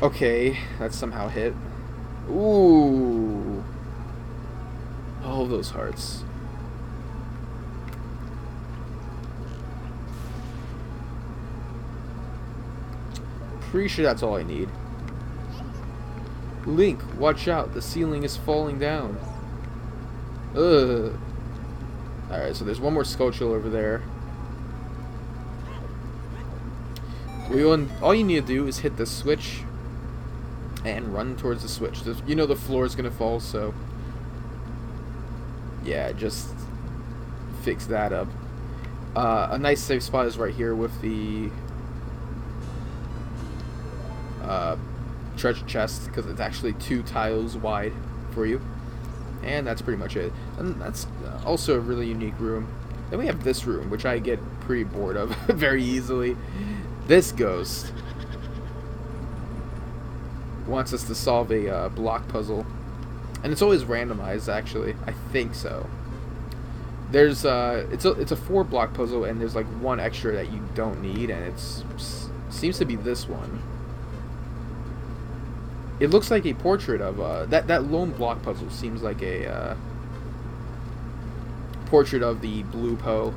Okay, that somehow hit. Ooh. All those hearts. Pretty sure that's all I need. Link, watch out, the ceiling is falling down. Ugh. Alright, so there's one more sculpture over there. All you need to do is hit the switch and run towards the switch. You know the floor is going to fall, so yeah, just fix that up. A nice safe spot is right here with the treasure chest, because it's actually 2 tiles wide for you. And that's pretty much it. And that's also a really unique room. Then we have this room, which I get pretty bored of very easily. This ghost wants us to solve a block puzzle. And it's always randomized, actually. I think so. There's it's a 4-block puzzle, and there's like 1 extra that you don't need, and seems to be this one. It looks like a portrait of that lone block puzzle seems like a portrait of the blue Poe.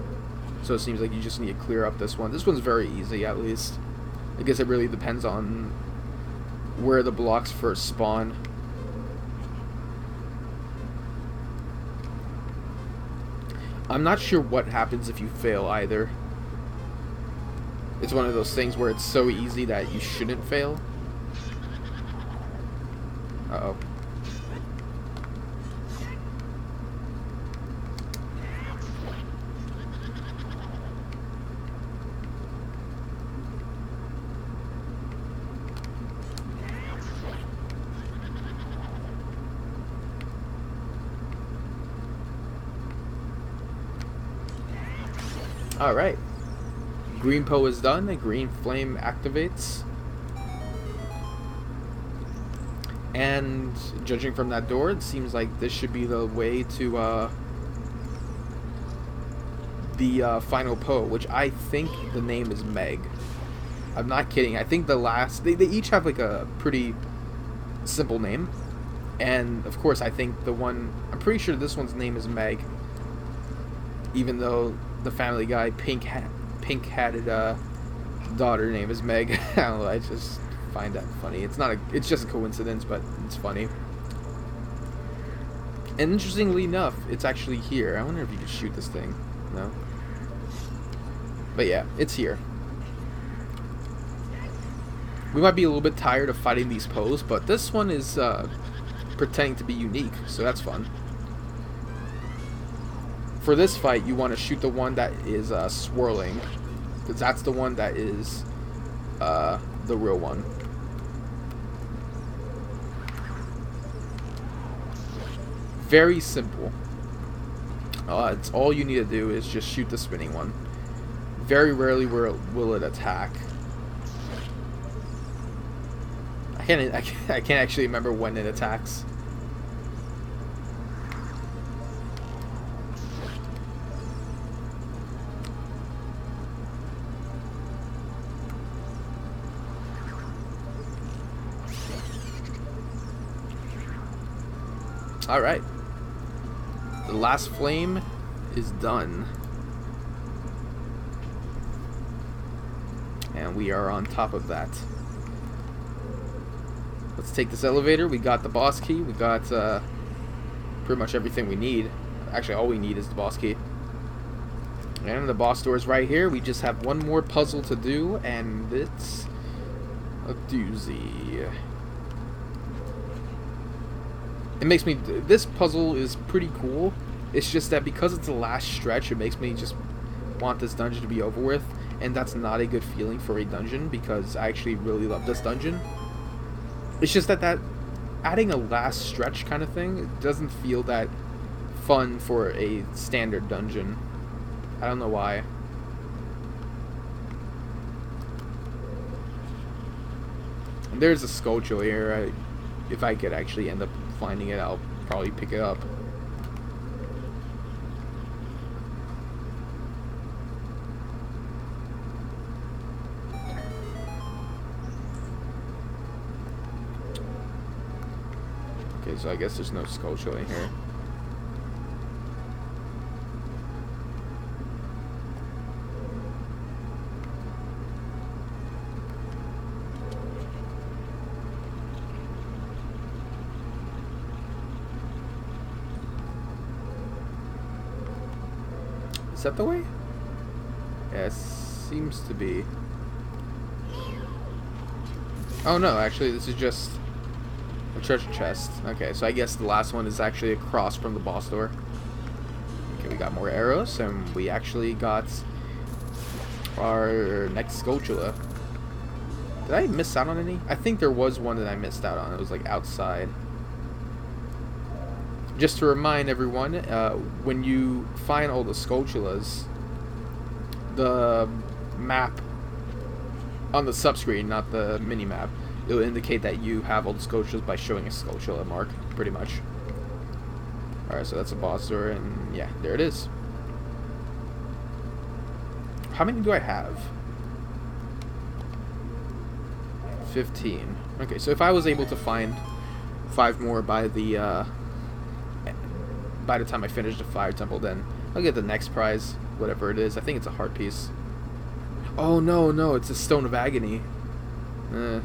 So it seems like you just need to clear up this one. This one's very easy, at least. I guess it really depends on where the blocks first spawn. I'm not sure what happens if you fail either. It's one of those things where it's so easy that you shouldn't fail. Uh-oh. Alright. Green Poe is done. The green flame activates. And judging from that door, it seems like this should be the way to the final Poe, which I think the name is Meg. I'm not kidding. I think the last... They each have like a pretty simple name. And of course, I think the one... I'm pretty sure this one's name is Meg. Even though the Family Guy pink-hatted daughter name is Meg. I don't know, I just find that funny. It's just a coincidence, but it's funny. And interestingly enough, it's actually here. I wonder if you could shoot this thing. No? But yeah, it's here. We might be a little bit tired of fighting these Poes, but this one is pretending to be unique, so that's fun. for this fight, you want to shoot the one that is swirling, because that's the one that is the real one. Very simple. It's all you need to do is just shoot the spinning one. Very rarely will it attack. I can't actually remember when it attacks. All right. The last flame is done. And we are on top of that. Let's take this elevator. We got the boss key. We got pretty much everything we need. Actually, all we need is the boss key. And the boss door is right here. We just have one more puzzle to do, and it's a doozy. It makes me... This puzzle is pretty cool. It's just that because it's the last stretch, it makes me just want this dungeon to be over with. And that's not a good feeling for a dungeon, because I actually really love this dungeon. It's just that adding a last stretch kind of thing, it doesn't feel that fun for a standard dungeon. I don't know why. And there's a Sculpture here. If I could actually end up finding it, I'll probably pick it up. Okay, so I guess there's no Sculpture in here. Is that the way? Yeah, it seems to be. Oh no, actually this is just a treasure chest. Okay, so I guess the last one is actually across from the boss door. Okay, we got more arrows, and we actually got our next Sculpture. Did I miss out on any? I think there was one that I missed out on. It was like outside. Just to remind everyone, when you find all the Sculptures, the map on the subscreen, not the mini-map, it'll indicate that you have all the Sculptures by showing a Sculpture mark, pretty much. Alright, so that's a boss door, and yeah, there it is. How many do I have? 15. Okay, so if I was able to find 5 more by the time I finish the Fire Temple, then I'll get the next prize, whatever it is. I think it's a heart piece. Oh no, it's a Stone of Agony. I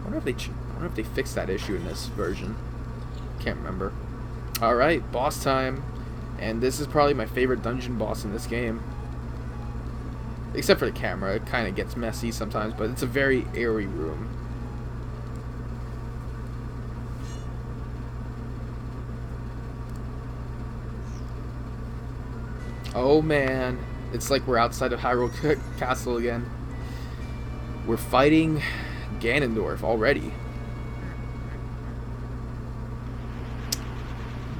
wonder if they fixed that issue in this version. Can't remember. All right, boss time, and this is probably my favorite dungeon boss in this game. Except for the camera, it kind of gets messy sometimes, but it's a very airy room. Oh man, it's like we're outside of Hyrule Castle again. We're fighting Ganondorf already.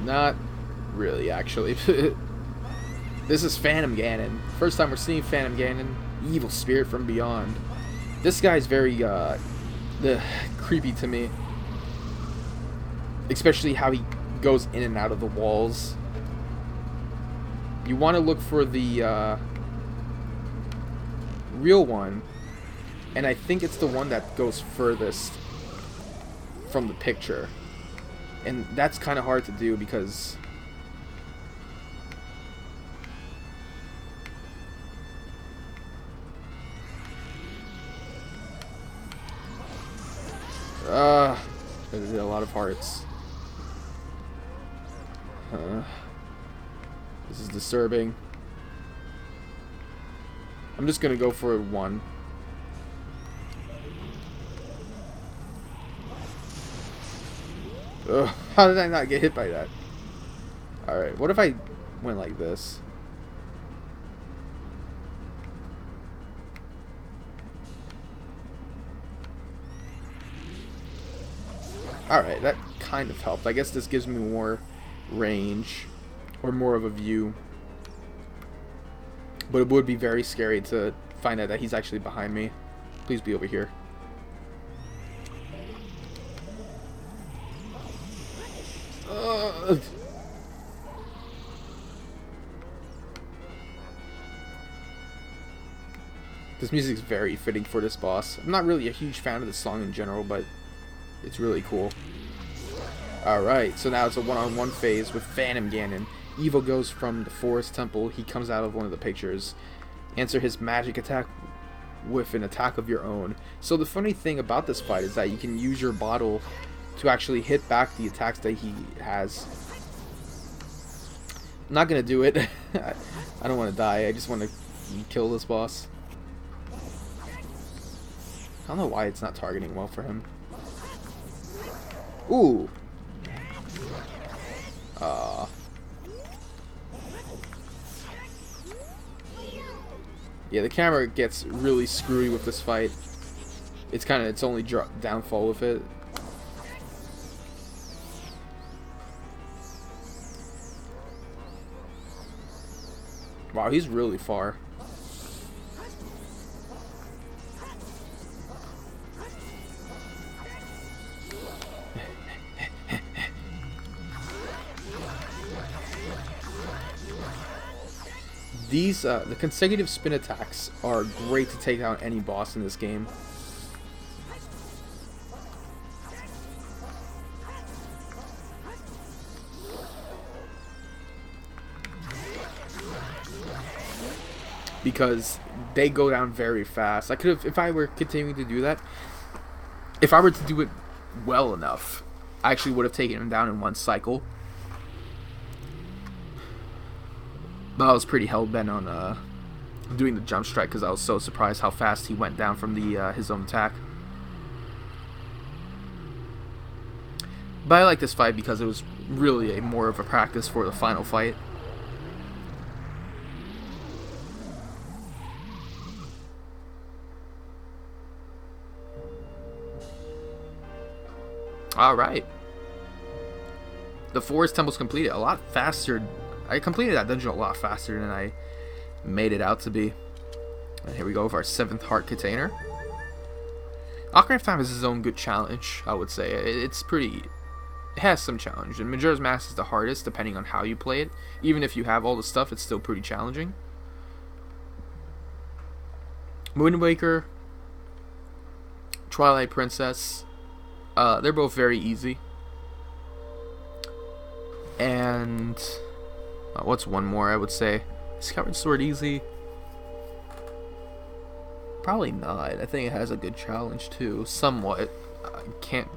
Not really, actually. This is Phantom Ganon. First time we're seeing Phantom Ganon, evil spirit from beyond. This guy's very creepy to me. Especially how he goes in and out of the walls. You want to look for the real one, and I think it's the one that goes furthest from the picture, and that's kind of hard to do because there's a lot of hearts. This is disturbing. I'm just gonna go for one. Ugh, how did I not get hit by that? Alright, what if I went like this. Alright, that kind of helped. I guess this gives me more range, or more of a view. But it would be very scary to find out that he's actually behind me. Please be over here. This music is very fitting for this boss. I'm not really a huge fan of the song in general, but it's really cool. Alright, so now it's a one-on-one phase with Phantom Ganon. Evo goes from the Forest Temple. He comes out of one of the pictures. Answer his magic attack with an attack of your own. So the funny thing about this fight is that you can use your bottle to actually hit back the attacks that he has. I'm not gonna do it. I don't want to die. I just want to kill this boss. I don't know why it's not targeting well for him. Ooh. Yeah, the camera gets really screwy with this fight. It's kind of its only downfall with it. Wow, he's really far. These, the consecutive spin attacks are great to take down any boss in this game. Because they go down very fast. I could have, if I were continuing to do that, if I were to do it well enough, I actually would have taken him down in one cycle. But I was pretty hell-bent on doing the jump strike because I was so surprised how fast he went down from the his own attack. But I like this fight because it was really more of a practice for the final fight. Alright. The Forest Temple's completed a lot faster. I completed that dungeon a lot faster than I made it out to be. And here we go with our 7th heart container. Ocarina of Time is his own good challenge, I would say. It's pretty... It has some challenge. And Majora's Mask is the hardest, depending on how you play it. Even if you have all the stuff, it's still pretty challenging. Wind Waker, Twilight Princess, they're both very easy. And... what's one more I would say? Is Skyward Sword easy? Probably not. I think it has a good challenge too. Somewhat. I can't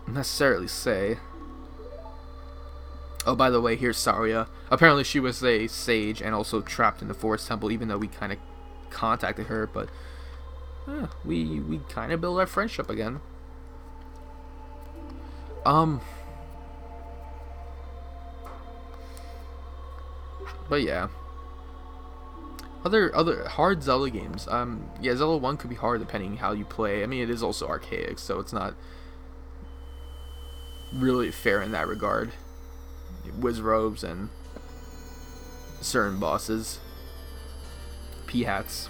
necessarily say. Oh, by the way, here's Saria. Apparently she was a sage and also trapped in the Forest Temple, even though we kind of contacted her, but we kind of built our friendship again. But yeah, other hard Zelda games. Yeah, Zelda 1 could be hard depending how you play. I mean, it is also archaic, so it's not really fair in that regard. Wizrobes and certain bosses, P-hats.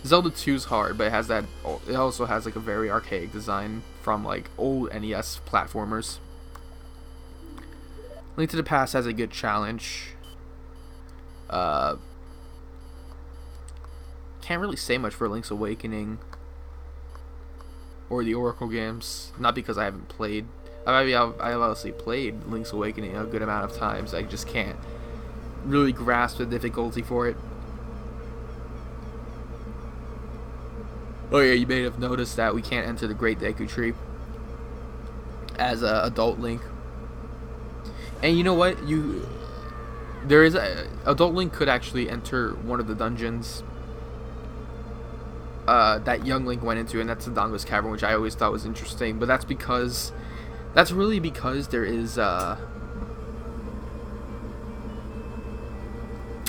Zelda 2 is hard, but it has that. It also has like a very archaic design from like old NES platformers. Link to the Past has a good challenge. Can't really say much for Link's Awakening or the Oracle games. Not because I haven't played. I've obviously played Link's Awakening a good amount of times. I just can't really grasp the difficulty for it. Oh yeah, you may have noticed that we can't enter the Great Deku Tree as a adult Link. And you know what? Adult Link could actually enter one of the dungeons that young Link went into, and that's the Donga's Cavern, which I always thought was interesting. But that's really because there is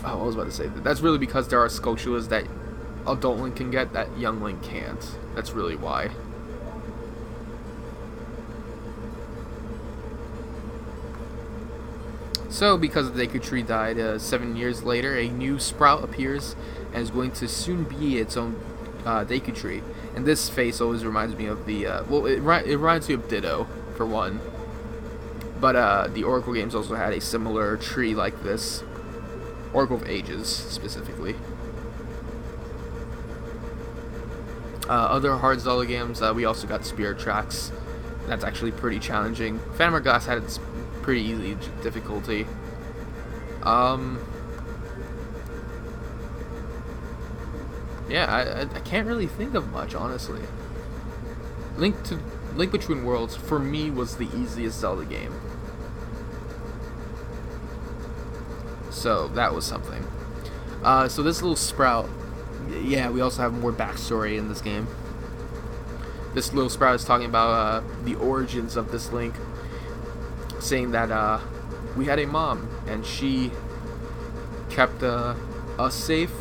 Oh, I was about to say that. That's really because there are sculptures that adult Link can get that young Link can't. That's really why. So, because the Deku Tree died 7 years later, a new sprout appears and is going to soon be its own Deku Tree. And this face always reminds me of the well, it reminds me of Ditto for one. But the Oracle games also had a similar tree like this. Oracle of Ages, specifically. Other hard Zelda games, we also got Spirit Tracks. That's actually pretty challenging. Phantom Hourglass had its pretty easy difficulty. Yeah, I can't really think of much, honestly. Link Between Worlds, for me, was the easiest Zelda game. So, that was something. So this little sprout, yeah, we also have more backstory in this game. This little sprout is talking about the origins of this Link, saying that we had a mom, and she kept us safe,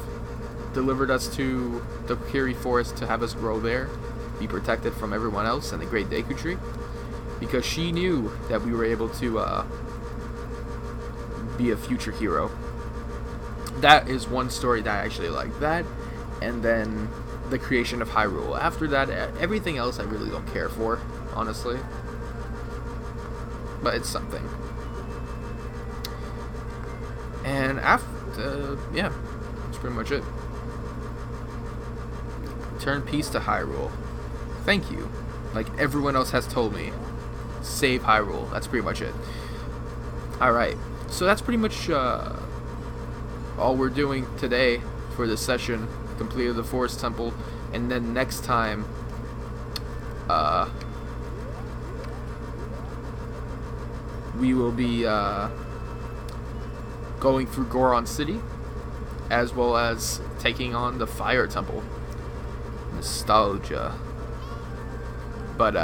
delivered us to the Kokiri Forest to have us grow there, be protected from everyone else and the Great Deku Tree, because she knew that we were able to be a future hero. That is one story that I actually like. That, and then the creation of Hyrule. After that, everything else I really don't care for, honestly. But it's something. And after, yeah, that's pretty much it. Turn peace to Hyrule. Thank you. Like everyone else has told me. Save Hyrule. That's pretty much it. Alright. So that's pretty much all we're doing today for this session. Completed the Forest Temple. And then next time, we will be going through Goron City, as well as taking on the Fire Temple. Nostalgia. But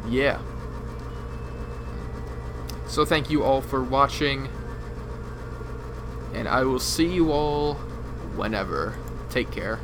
yeah. So thank you all for watching, and I will see you all whenever. Take care.